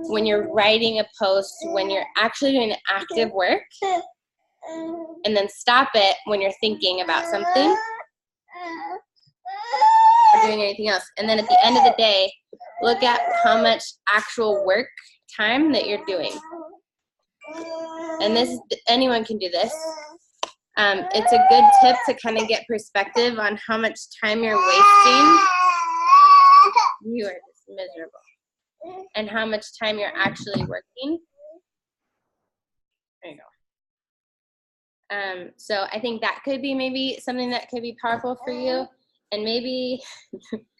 when you're writing a post, when you're actually doing the active work, and then stop it when you're thinking about something or doing anything else. And then at the end of the day, look at how much actual work time that you're doing. And anyone can do this. It's a good tip to kind of get perspective on how much time you're wasting. You are just miserable. And how much time you're actually working. There you go. So I think that could be maybe something that could be powerful for you. And maybe,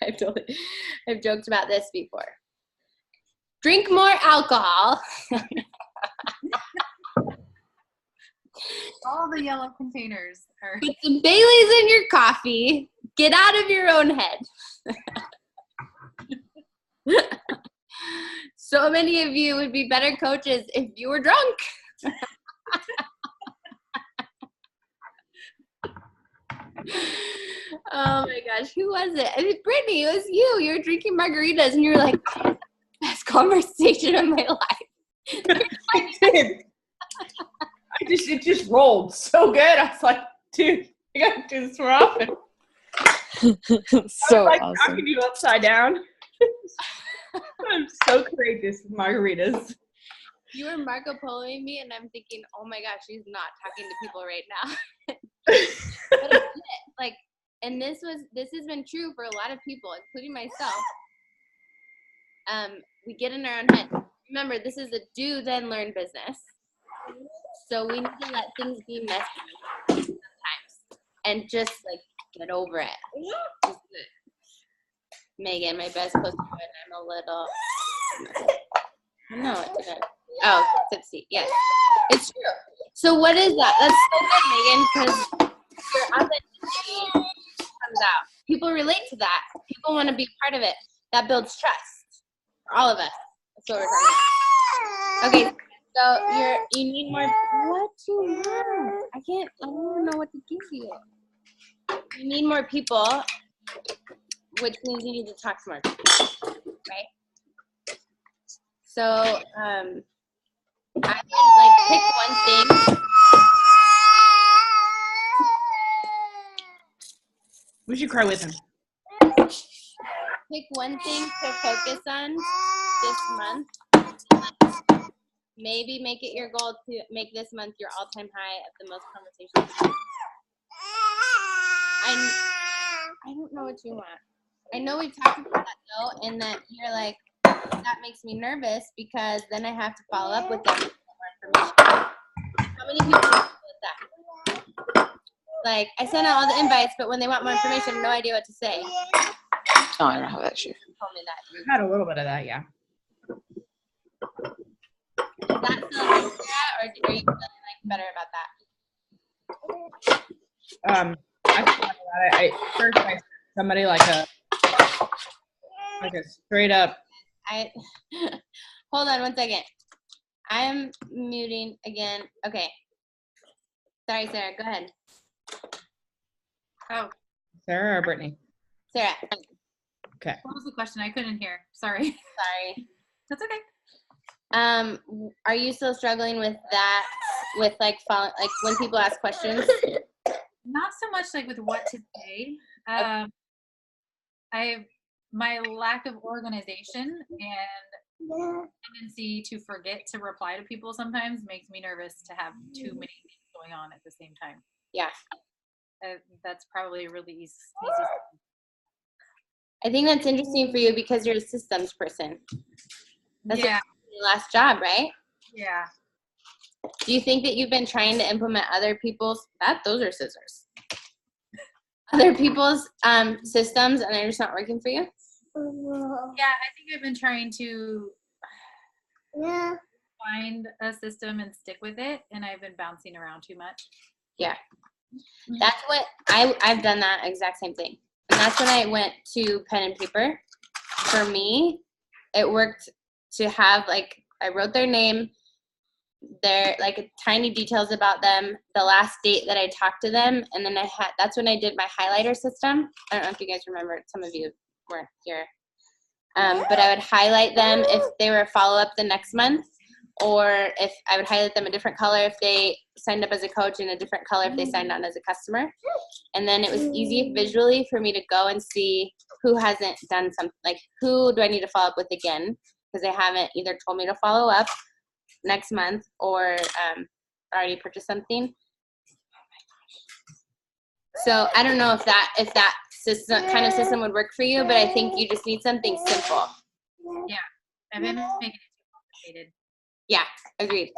I've joked about this before. Drink more alcohol. All the yellow containers are. Put some Baileys in your coffee. Get out of your own head. So many of you would be better coaches if you were drunk. Oh my gosh, who was it? I mean, Brittany, it was you. You were drinking margaritas and you were like, best conversation of my life. I did. It just rolled so good. I was like, dude, I gotta do this more often. So like awesome. Knocking you upside down. I'm so courageous with margaritas. You were Marco Poloing me, and I'm thinking, oh my gosh, she's not talking to people right now. But I did it. Like, and this has been true for a lot of people, including myself. We get in our own head. Remember, this is a do then learn business. So we need to let things be messy sometimes, and just like get over it. Just Megan, my best close friend. I'm a little. No, it didn't. Oh, tipsy. Yes, it's true. So what is that? That's so good, Megan, because your authenticity comes out. People relate to that. People want to be part of it. That builds trust for all of us. That's what we're talking about. Okay, so you need more. What do you want? I don't know what to give you. You need more people, which means you need to talk to more people, right? So, I would like pick one thing. We should cry with him. Pick one thing to focus on this month. Maybe make it your goal to make this month your all-time high of the most conversations. I don't know what you want. I know we've talked about that though, and that you're like, that makes me nervous because then I have to follow up with them with more information. How many people with that? Like, I sent out all the invites, but when they want more information, I have no idea what to say. Oh, I don't have that shit. You told me that. I had a little bit of that, yeah. Is that still an issue, or are you feeling like better about that? I thought about it. First I sent somebody like a Okay, straight up. Hold on 1 second. I'm muting again. Okay. Sorry, Sarah. Go ahead. Oh, Sarah or Brittany? Sarah. Okay. what was the question? I couldn't hear. Sorry. Sorry. That's okay. Are you still struggling with that? With like when people ask questions? Not so much like with what to say. My lack of organization and tendency to forget to reply to people sometimes makes me nervous to have too many things going on at the same time. Yeah. That's probably a really easy. I think that's interesting for you because you're a systems person. That's your last job, right? Yeah. Do you think that you've been trying to implement other people's those are scissors. Other people's systems and they're just not working for you? Yeah, I think I've been trying to find a system and stick with it, and I've been bouncing around too much. Yeah. That's what I've done that exact same thing. And that's when I went to pen and paper. For me, it worked to have I wrote their name, their tiny details about them, the last date that I talked to them, and then that's when I did my highlighter system. I don't know if you guys remember, some of you weren't here. But I would highlight them if they were a follow-up the next month, or if I would highlight them a different color if they signed up as a coach, and a different color if they signed on as a customer. And then it was easy visually for me to go and see who hasn't done something, who do I need to follow up with again, because they haven't either told me to follow up next month or already purchased something. So I don't know if that system would work for you, but I think you just need something simple. Yeah, I've been making it too complicated. Yeah, agreed.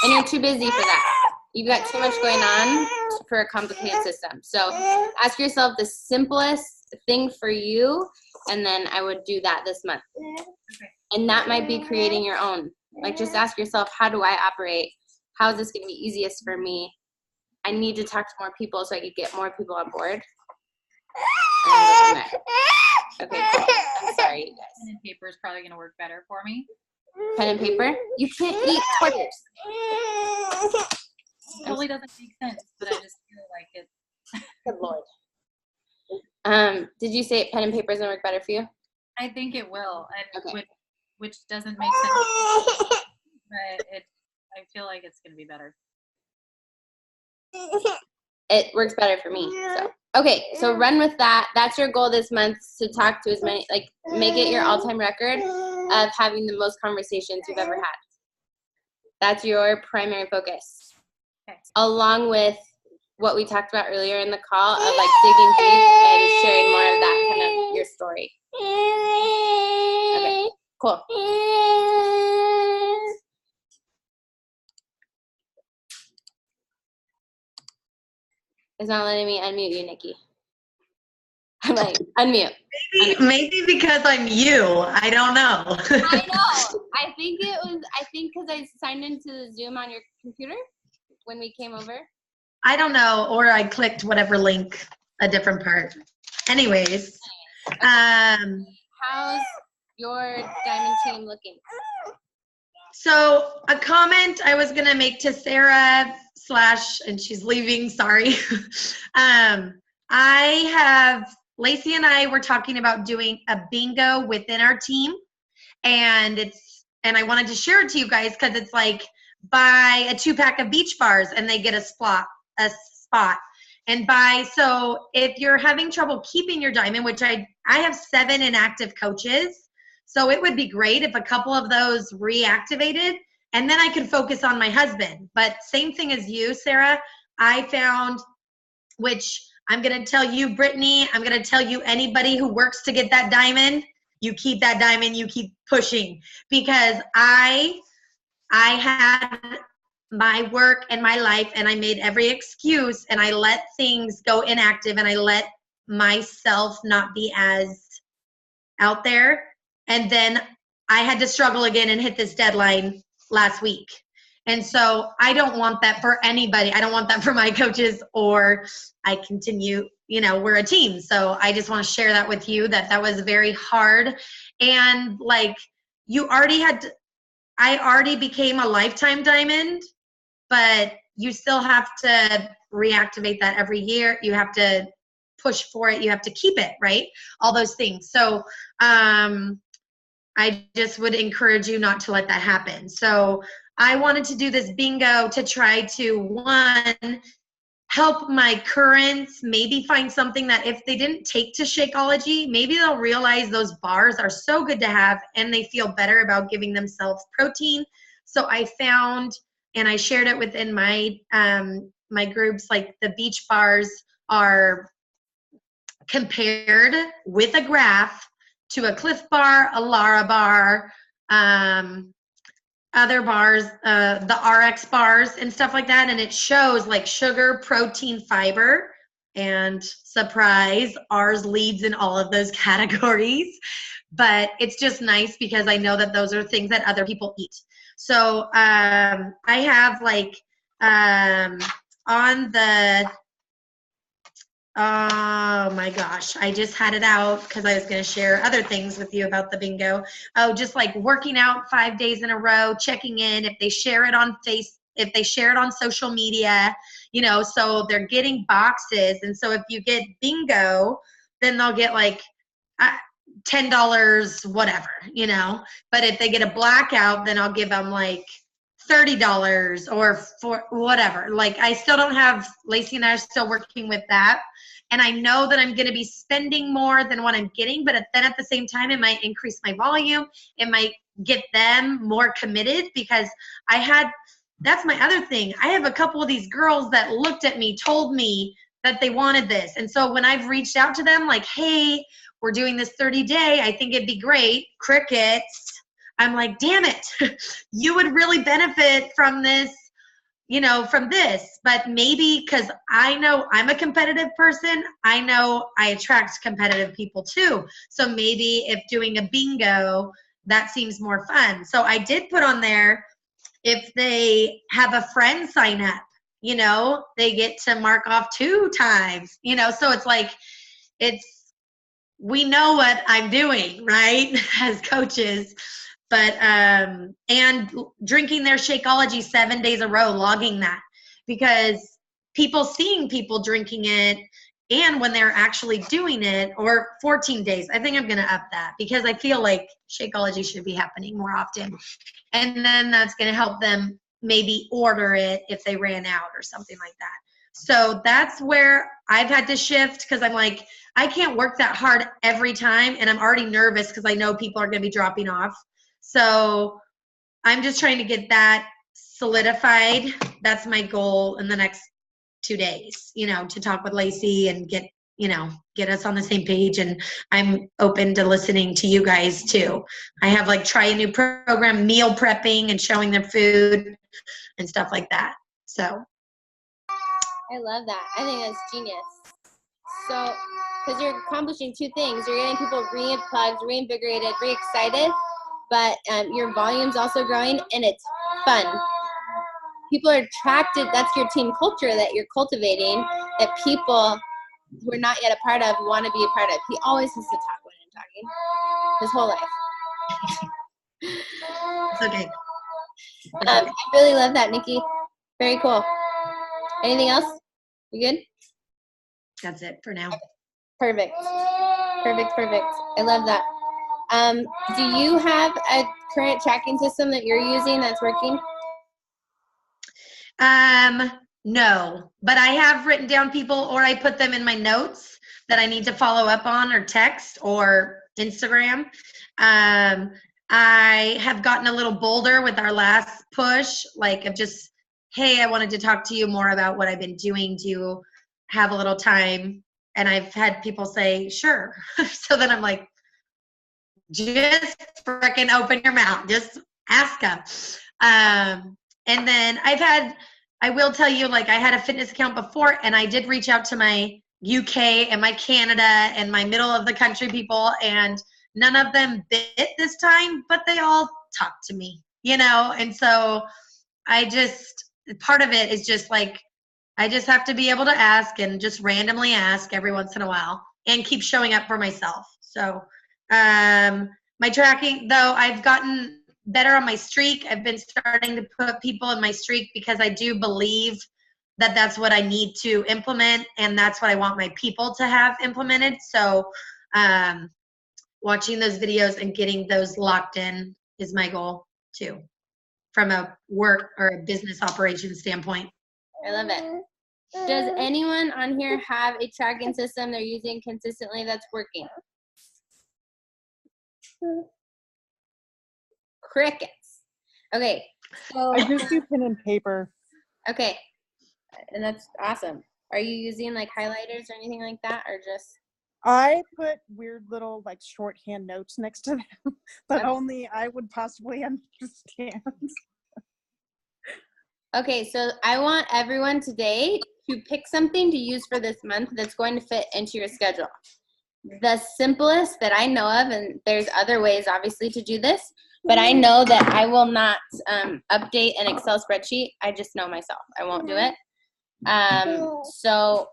And you're too busy for that. You've got too much going on for a complicated system. So ask yourself the simplest thing for you, and then I would do that this month. Okay. And that might be creating your own. Just ask yourself, how do I operate? How is this going to be easiest for me? I need to talk to more people so I could get more people on board. Okay, cool. I'm sorry, you guys. Pen and paper is probably going to work better for me. Pen and paper? You can't eat quarters. It totally doesn't make sense, but I just feel like it. Good Lord. Did you say pen and paper is going to work better for you? I think it will, Okay. which doesn't make sense, but I feel like it's going to be better. It works better for me. So okay, so run with that. That's your goal this month, to talk to as many, make it your all-time record of having the most conversations you've ever had. That's your primary focus. Okay. Along with what we talked about earlier in the call of digging deep and sharing more of that kind of your story. Okay, cool. It's not letting me unmute you, Nikki. I'm unmute. Maybe because I'm you. I don't know. I know. I think because I signed into the Zoom on your computer when we came over. I don't know, or I clicked whatever link, a different part. Anyways, Okay. How's your diamond team looking? So a comment I was gonna make to Sarah and she's leaving, sorry. Lacey and I were talking about doing a bingo within our team, and I wanted to share it to you guys because it's buy a 2-pack of Beach Bars and they get a spot. And so if you're having trouble keeping your diamond, which I have 7 inactive coaches, so it would be great if a couple of those reactivated, and then I could focus on my husband. But same thing as you, Sarah, I found, which I'm going to tell you, Brittany, I'm going to tell you, anybody who works to get that diamond, you keep that diamond, you keep pushing. Because I had my work and my life, and I made every excuse, and I let things go inactive, and I let myself not be as out there. And then I had to struggle again and hit this deadline last week. And so I don't want that for anybody. I don't want that for my coaches, or I continue, we're a team. So I just want to share that with you, that was very hard. And like, I already became a lifetime diamond, but you still have to reactivate that every year. You have to push for it. You have to keep it, right? All those things. So I just would encourage you not to let that happen. So I wanted to do this bingo to try to, one, help my currents maybe find something that if they didn't take to Shakeology, maybe they'll realize those bars are so good to have and they feel better about giving themselves protein. So I found, and I shared it within my my groups, like the beach bars are compared with a graph to a Cliff Bar, a Lara bar, other bars, the RX bars and stuff like that. And it shows like sugar, protein, fiber, and surprise, ours leads in all of those categories. But it's just nice because I know that those are things that other people eat. So I have like on the, oh my gosh, I just had it out because I was going to share other things with you about the bingo. Oh, just like working out 5 days in a row, checking in, if they share it on if they share it on social media, so they're getting boxes. And so if you get bingo, then they'll get like $10, whatever, but if they get a blackout, then I'll give them like $30 or for whatever. Like I still don't have, Lacey and I are still working with that. And I know that I'm going to be spending more than what I'm getting, but then at the same time, it might increase my volume. It might get them more committed because that's my other thing. I have a couple of these girls that looked at me, told me that they wanted this. And so when I've reached out to them like, hey, we're doing this 30-day, I think it'd be great. Crickets. I'm like, damn it, you would really benefit from this, from this. But maybe because I know I'm a competitive person, I know I attract competitive people too. So maybe if doing a bingo, that seems more fun. So I did put on there, if they have a friend sign up, they get to mark off 2 times, so it's like, we know what I'm doing, right, as coaches. But and drinking their Shakeology 7 days a row, logging that, because seeing people drinking it, and when they're actually doing it, or 14 days, I think I'm going to up that because I feel like Shakeology should be happening more often, and then that's going to help them maybe order it if they ran out or something like that. So that's where I've had to shift because I'm like, I can't work that hard every time, and I'm already nervous because I know people are going to be dropping off. So I'm just trying to get that solidified. That's my goal in the next 2 days, to talk with Lacey and get us on the same page. And I'm open to listening to you guys too. I have like try a new program, meal prepping and showing them food and stuff like that. So I love that. I think that's genius. So, because you're accomplishing 2 things. You're getting people re-plugged, reinvigorated, re-excited, but your volume's also growing, and it's fun. People are attracted. That's your team culture that you're cultivating, that people who are not yet a part of want to be a part of. He always has to talk when I'm talking, his whole life. it's okay. I really love that, Nikki. Very cool. Anything else? You good? That's it for now. Perfect. I love that. Do you have a current tracking system that you're using that's working? No, but I have written down people, or I put them in my notes that I need to follow up on, or text or Instagram. I have gotten a little bolder with our last push, like of just, hey, I wanted to talk to you more about what I've been doing. Do you have a little time? And I've had people say, sure. So then I'm like, just freaking open your mouth. Just ask them. And then I will tell you, like I had a fitness account before, and I did reach out to my UK and my Canada and my middle of the country people, and none of them bit this time, but they all talked to me, and so part of it is just like I just have to be able to ask and just randomly ask every once in a while and keep showing up for myself. So my tracking, though, I've gotten better on my streak. I've been starting to put people in my streak because I do believe that that's what I need to implement, and that's what I want my people to have implemented. So watching those videos and getting those locked in is my goal too, from a work or a business operation standpoint. I love it. Does anyone on here have a tracking system they're using consistently that's working? Crickets. Okay. So I just do pen and paper. okay. And that's awesome. Are you using like highlighters or anything like that, or just? I put weird little like shorthand notes next to them that Okay. only I would possibly understand. Okay, so I want everyone today to pick something to use for this month that's going to fit into your schedule. The simplest that I know of, and there's other ways obviously to do this, but I know that I will not update an Excel spreadsheet. I just know myself. I won't do it. So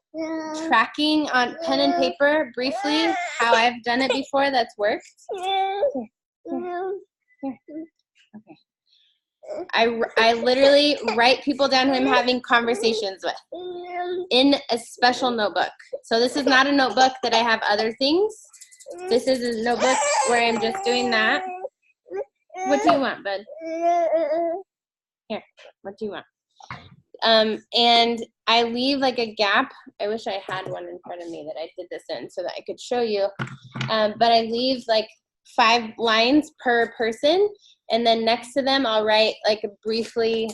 tracking on pen and paper, briefly, how I've done it before that's worked. Here. Okay. I literally write people down who I'm having conversations with in a special notebook. So this is not a notebook that I have other things. This is a notebook where I'm just doing that. What do you want, bud? Here, what do you want? And I leave like a gap. I wish I had one in front of me that I did this in so that I could show you. But I leave like 5 lines per person. And then next to them, I'll write like briefly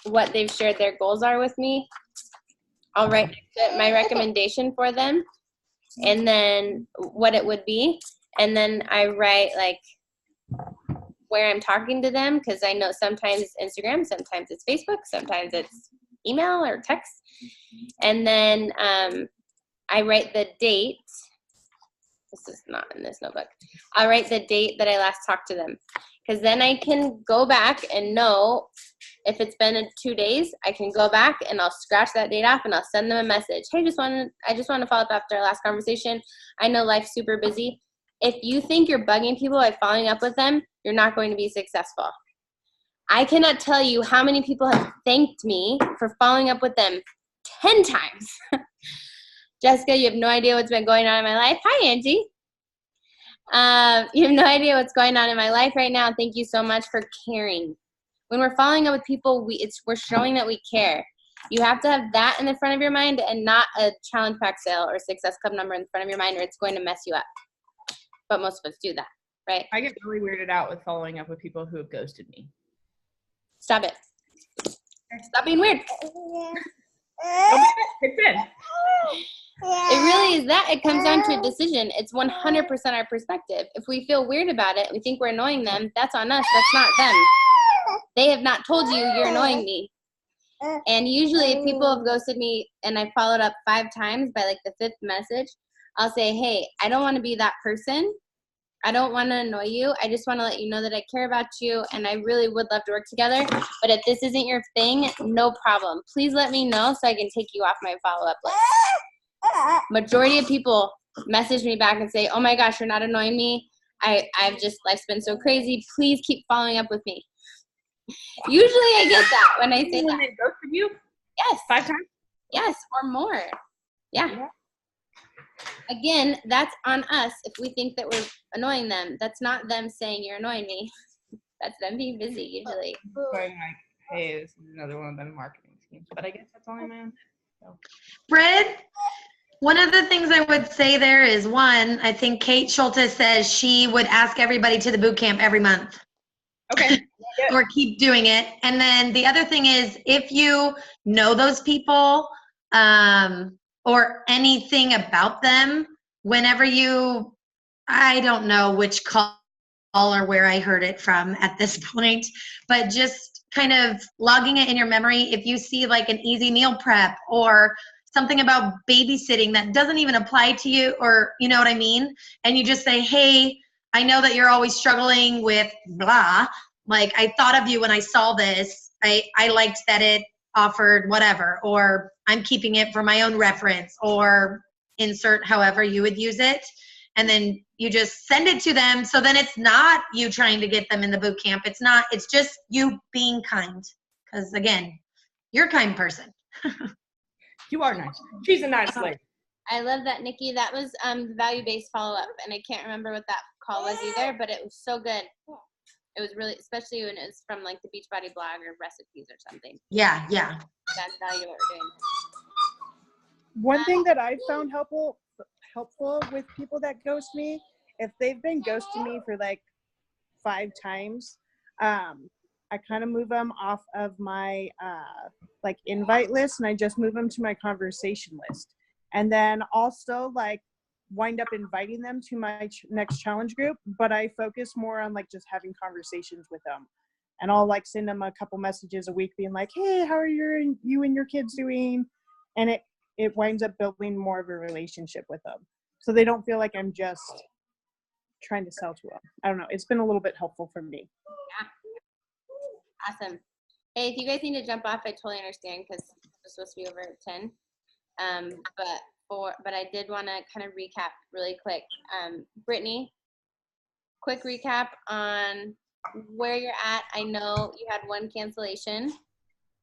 what they've shared their goals are with me. I'll write my recommendation for them and then what it would be. And then I write like where I'm talking to them, because I know sometimes it's Instagram, sometimes it's Facebook, sometimes it's email or text. And then I write the date. This is not in this notebook. I'll write the date that I last talked to them, because then I can go back and know if it's been 2 days. I can go back and I'll scratch that date off and I'll send them a message. Hey, I just want to follow up after our last conversation. I know life's super busy. If you think you're bugging people by following up with them, you're not going to be successful. I cannot tell you how many people have thanked me for following up with them 10 times. Jessica, you have no idea what's been going on in my life. Hi, Angie. You have no idea what's going on in my life right now. Thank you so much for caring. When we're following up with people, we're showing that we care. You have to have that in the front of your mind and not a challenge pack sale or Success Club number in front of your mind, or it's going to mess you up. But most of us do that, right? I get really weirded out with following up with people who have ghosted me. Stop it. Stop being weird. It's in. It really is that. It comes down to a decision. It's 100% our perspective. If we feel weird about it, we think we're annoying them, that's on us. That's not them. They have not told you you're annoying me. And usually if people have ghosted me and I followed up 5 times by like the 5th message, I'll say, hey, I don't want to be that person. I don't want to annoy you. I just want to let you know that I care about you and I really would love to work together. But if this isn't your thing, no problem. Please let me know so I can take you off my follow-up list. Majority of people message me back and say, oh my gosh, you're not annoying me. Life's been so crazy. Please keep following up with me. Usually I get that when I say that. They ghosted you? Yes. 5 times? Yes, or more. Yeah. Again, that's on us if we think that we're annoying them. That's not them saying you're annoying me. That's them being busy usually. Going like, hey, this is another one of them marketing schemes. But I guess that's only my own. So. Fred, one of the things I would say there is, one, I think Kate Schulte says she would ask everybody to the boot camp every month. Okay. Or keep doing it. And then the other thing is, if you know those people or anything about them, whenever I don't know which call or where I heard it from at this point, but just kind of logging it in your memory. If you see like an easy meal prep or something about babysitting that doesn't even apply to you, or you know what I mean? And you just say, hey, I know that you're always struggling with blah. Like, I thought of you when I saw this. I liked that it offered whatever, or I'm keeping it for my own reference, or insert however you would use it. And then you just send it to them. So then it's not you trying to get them in the boot camp. It's just you being kind. Because again, you're a kind person. You are nice. She's a nice lady. I love that, Nikki. That was value-based follow-up, and I can't remember what that call was either, but it was so good. It was really, especially when it was from like the Beachbody blog or recipes or something. Yeah. That's value what we're doing. One thing that I found helpful with people that ghost me, if they've been ghosting me for like 5 times, I kind of move them off of my like invite list, and I just move them to my conversation list. And then I'll still like wind up inviting them to my next challenge group, but I focus more on like just having conversations with them. And I'll like send them a couple messages a week being like, hey, how are you and your kids doing? And it winds up building more of a relationship with them. So they don't feel like I'm just trying to sell to them. I don't know. It's been a little bit helpful for me. Yeah. Awesome. Hey, if you guys need to jump off, I totally understand because we're supposed to be over at 10. But I did want to kind of recap really quick. Brittany, quick recap on where you're at. I know you had 1 cancellation.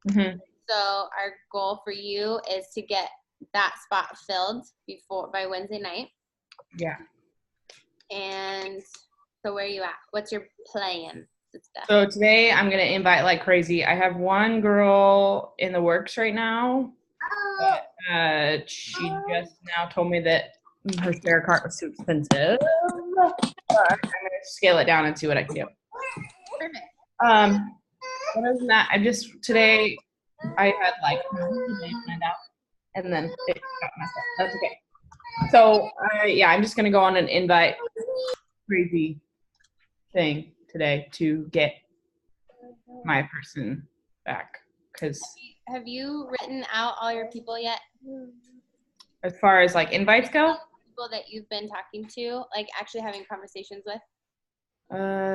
Mm-hmm. So our goal for you is to get that spot filled by Wednesday night. Yeah. And so where are you at? What's your plan? So today I'm going to invite like crazy. I have one girl in the works right now. But, she just now told me that her share cart was too expensive. But I'm going to scale it down and see what I can do. Perfect. Other than that, today I had like planned out and then it got messed up. That's okay. So I'm just going to go on an invite crazy thing today to get my person back. Because have you written out all your people yet? As far as like invites go? People that you've been talking to, like actually having conversations with?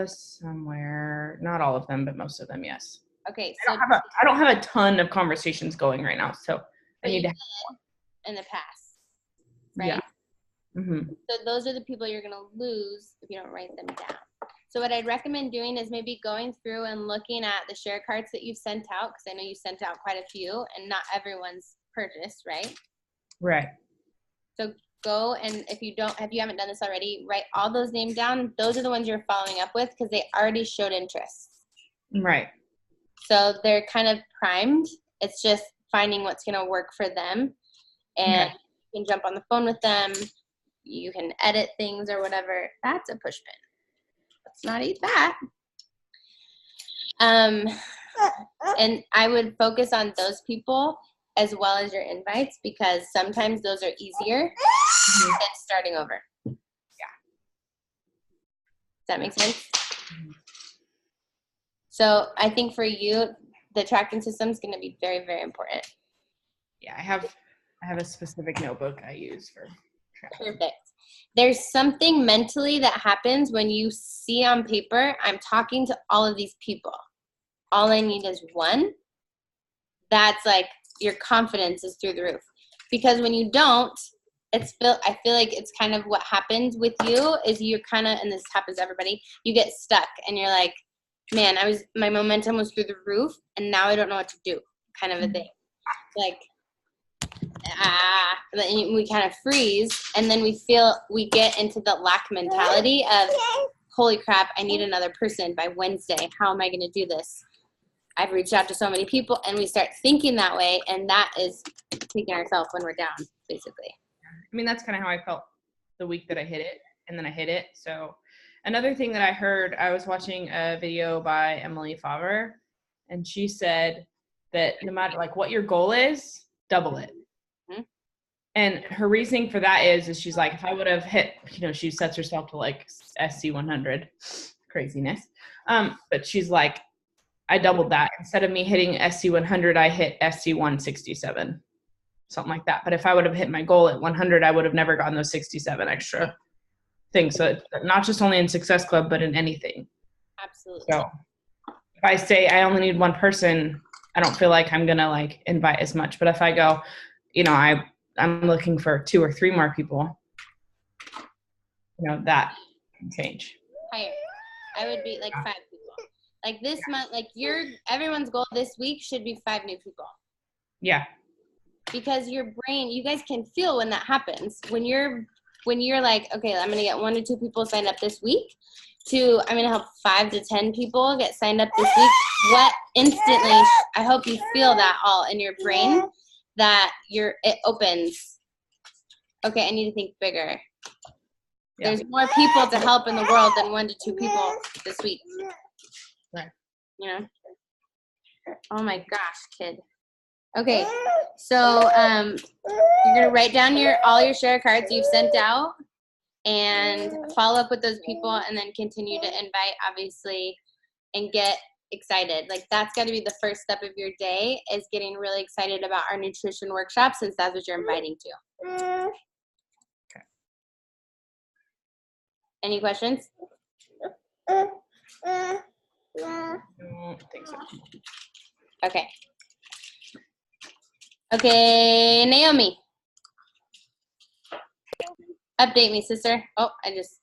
Somewhere. Not all of them, but most of them, yes. Okay, so I don't have a ton of conversations going right now, so I need to. In the past, right? Yeah. Mm-hmm. So those are the people you're gonna lose if you don't write them down. So what I'd recommend doing is maybe going through and looking at the share carts that you've sent out, because I know you sent out quite a few, and not everyone's purchased, right? Right. So go and if you haven't done this already, write all those names down. Those are the ones you're following up with because they already showed interest. Right. So they're kind of primed. It's just finding what's going to work for them. And you can jump on the phone with them. You can edit things or whatever. That's a push pin. Let's not eat that. And I would focus on those people as well as your invites because sometimes those are easier than starting over. Yeah. Does that make sense? Mm-hmm. So I think for you, the tracking system is going to be very, very important. Yeah, I have a specific notebook I use for tracking. Perfect. There's something mentally that happens when you see on paper, I'm talking to all of these people. All I need is one. That's like your confidence is through the roof. Because when you don't, I feel like it's kind of what happens with you is you're kind of, and this happens to everybody, you get stuck and you're like, man, my momentum was through the roof and now I don't know what to do, kind of a thing. Like, then we kind of freeze and then we get into the lack mentality of, holy crap, I need another person by Wednesday. How am I going to do this? I've reached out to so many people and we start thinking that way and that is taking ourselves when we're down, basically. I mean, that's kind of how I felt the week that I hit it and then I hit it. So another thing that I heard, I was watching a video by Emily Favre and she said that no matter like what your goal is, double it. Mm-hmm. And her reasoning for that is she's like, if I would have hit, she sets herself to like SC 100 craziness. But she's like, I doubled that. Instead of me hitting SC 100, I hit SC 167, something like that. But if I would have hit my goal at 100, I would have never gotten those 67 extra things. So not just only in Success Club, but in anything. Absolutely. So if I say I only need one person, I don't feel like I'm going to like invite as much. But if I go, you know, I'm looking for 2 or 3 more people, you know, that can change. Higher. I would be like 5 people. Like this month, like everyone's goal this week should be 5 new people. Yeah. Because your brain, you guys can feel when that happens. When you're like, okay, I'm going to get 1 to 2 people signed up this week, to I'm going to help 5 to 10 people get signed up this week. What instantly, I hope you feel that all in your brain, that it opens. Okay, I need to think bigger. Yeah. There's more people to help in the world than 1 to 2 people this week. Right. You know? Oh my gosh, kid. Okay, so you're gonna write down all your share cards you've sent out and follow up with those people, and then continue to invite, obviously, and get excited. Like that's got to be the first step of your day, is getting really excited about our nutrition workshop, since that's what you're inviting to. Okay. Any questions? I don't think so. Okay. Okay, Naomi. Update me, sister. Oh, I just.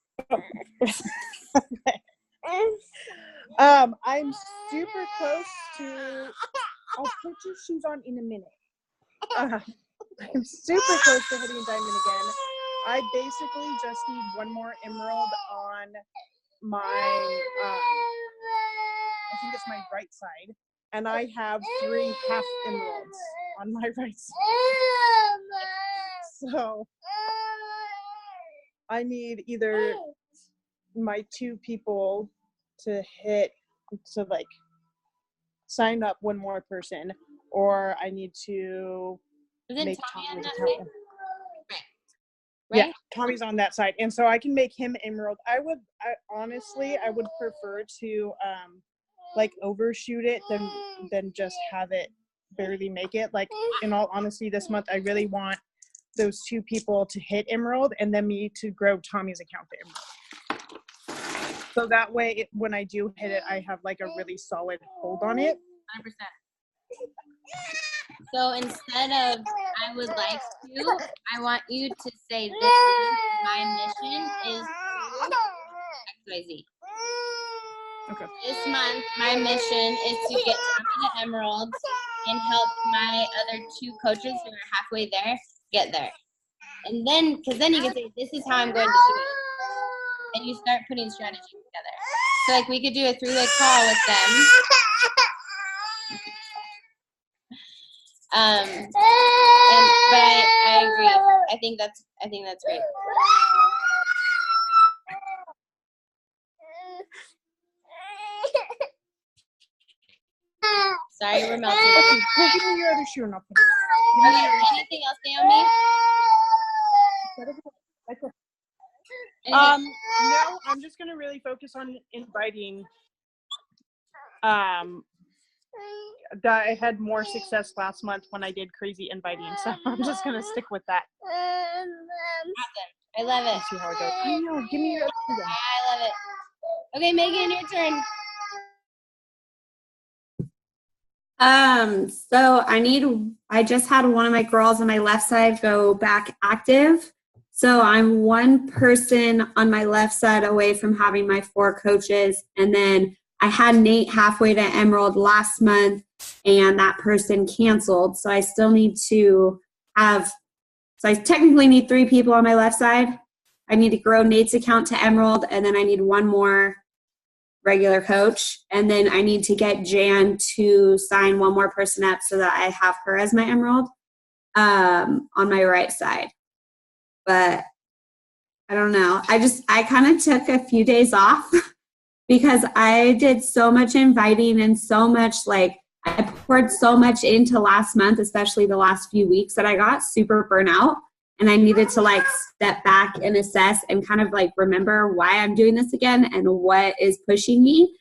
I'm super close to. I'll put your shoes on in a minute. I'm super close to hitting diamond again. I basically just need 1 more emerald on my. I think it's my right side, and I have 3 half emeralds on my right side. So I need either my 2 people to like sign up 1 more person, or I need to make Tommy Tommy on that account. side? Right. Yeah, Tommy's on that side, and so I can make him emerald. I would prefer to like overshoot it than just have it barely make it. Like, in all honesty, this month I really want those 2 people to hit emerald, and then me to grow Tommy's account to emerald. So that way, when I do hit it, I have like a really solid hold on it. 100%. So instead of I would like to, I want you to say, this month my mission is XYZ. Okay. This month my mission is to get Tommy to emeralds and help my other 2 coaches who are halfway there get there. And then, because then you can say, this is how I'm going to do it. And you start putting strategy together. So like we could do a 3-way call with them. But I agree. I think that's great. Sorry, we're melting. Okay, go give me your other shoe and I'll put it. Okay, anything else, Naomi? No, I'm just gonna really focus on inviting. I had more success last month when I did crazy inviting, so I'm just gonna stick with that. I love it. See how it goes. I know. Give me your other shoe. I love it. Okay, Megan, your turn. So I just had one of my girls on my left side go back active. So I'm 1 person on my left side away from having my 4 coaches. And then I had Nate halfway to emerald last month, and that person canceled. So I still need to so I technically need 3 people on my left side. I need to grow Nate's account to emerald, and then I need 1 more regular coach. And then I need to get Jan to sign 1 more person up so that I have her as my emerald on my right side. But I don't know. I kind of took a few days off because I did so much inviting and so much, like, I poured so much into last month, especially the last few weeks, that I got super burnt out, and I needed to like step back and assess and kind of like remember why I'm doing this again and what is pushing me.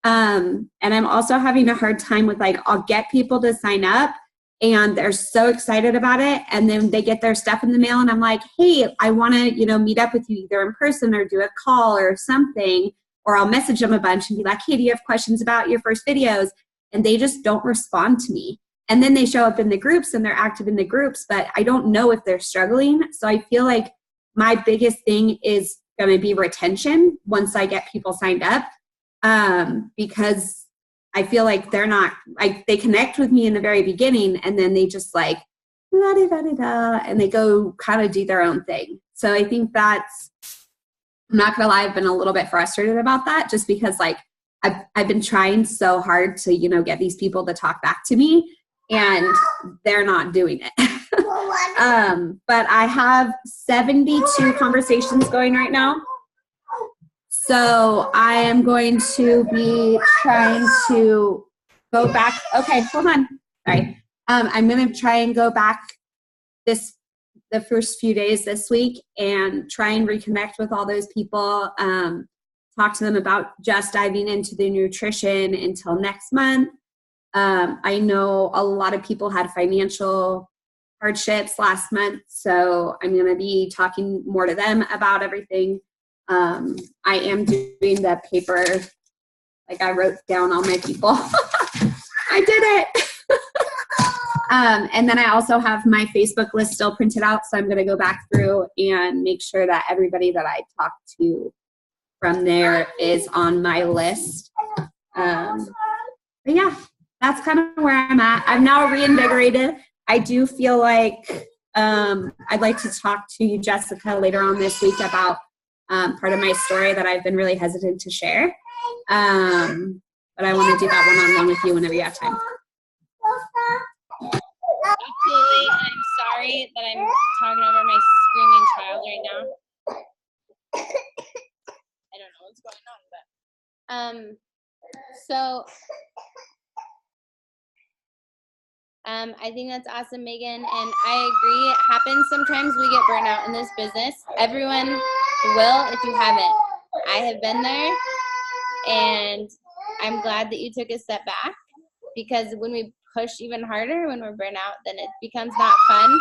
And I'm also having a hard time with, like, I'll get people to sign up and they're so excited about it, and then they get their stuff in the mail and I'm like, hey, I want to, meet up with you either in person or do a call or something, or I'll message them a bunch and be like, hey, do you have questions about your first videos? and they just don't respond to me. And then they show up in the groups and they're active in the groups, but I don't know if they're struggling. So I feel like my biggest thing is going to be retention once I get people signed up, because I feel like they're not, like, they connect with me in the very beginning and then they just like, da-da-da-da-da, and they go kind of do their own thing. So I think that's, I'm not going to lie, I've been a little bit frustrated about that, just because like I've been trying so hard to, you know, get these people to talk back to me and they're not doing it. But I have 72 conversations going right now. So I am going to be trying to go back. Okay, hold on. Sorry. I'm going to try and go back the first few days this week and try and reconnect with all those people. Talk to them about just diving into the nutrition until next month. I know a lot of people had financial hardships last month, so I'm going to be talking more to them about everything. I am doing the paper, like I wrote down all my people. I did it. And then I also have my Facebook list still printed out, so I'm going to go back through and make sure that everybody that I talked to from there is on my list. But yeah, that's kind of where I'm at. I'm now reinvigorated. I do feel like I'd like to talk to you, Jessica, later on this week about part of my story that I've been really hesitant to share. But I want to do that one-on-one with you whenever you have time. Absolutely. I'm sorry that I'm talking over my screaming child right now. I don't know what's going on, but I think that's awesome, Megan, and I agree. It happens sometimes. We get burnt out in this business. Everyone will if you haven't. I have been there, and I'm glad that you took a step back, because when we push even harder, when we're burnt out, then it becomes not fun,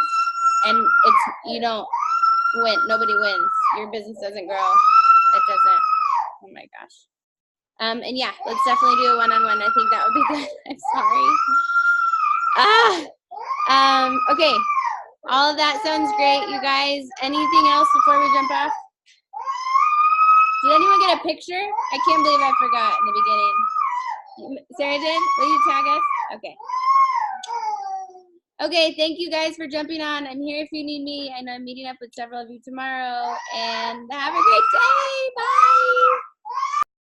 and you don't win. Nobody wins. Your business doesn't grow. It doesn't. Oh my gosh. And yeah, let's definitely do a one-on-one. I think that would be good. I'm sorry. Okay. All of that sounds great, you guys. Anything else before we jump off? Did anyone get a picture? I can't believe I forgot in the beginning. Sarah did? Will you tag us? Okay. Okay, thank you guys for jumping on. I'm here if you need me. I know I'm meeting up with several of you tomorrow. And have a great day. Bye.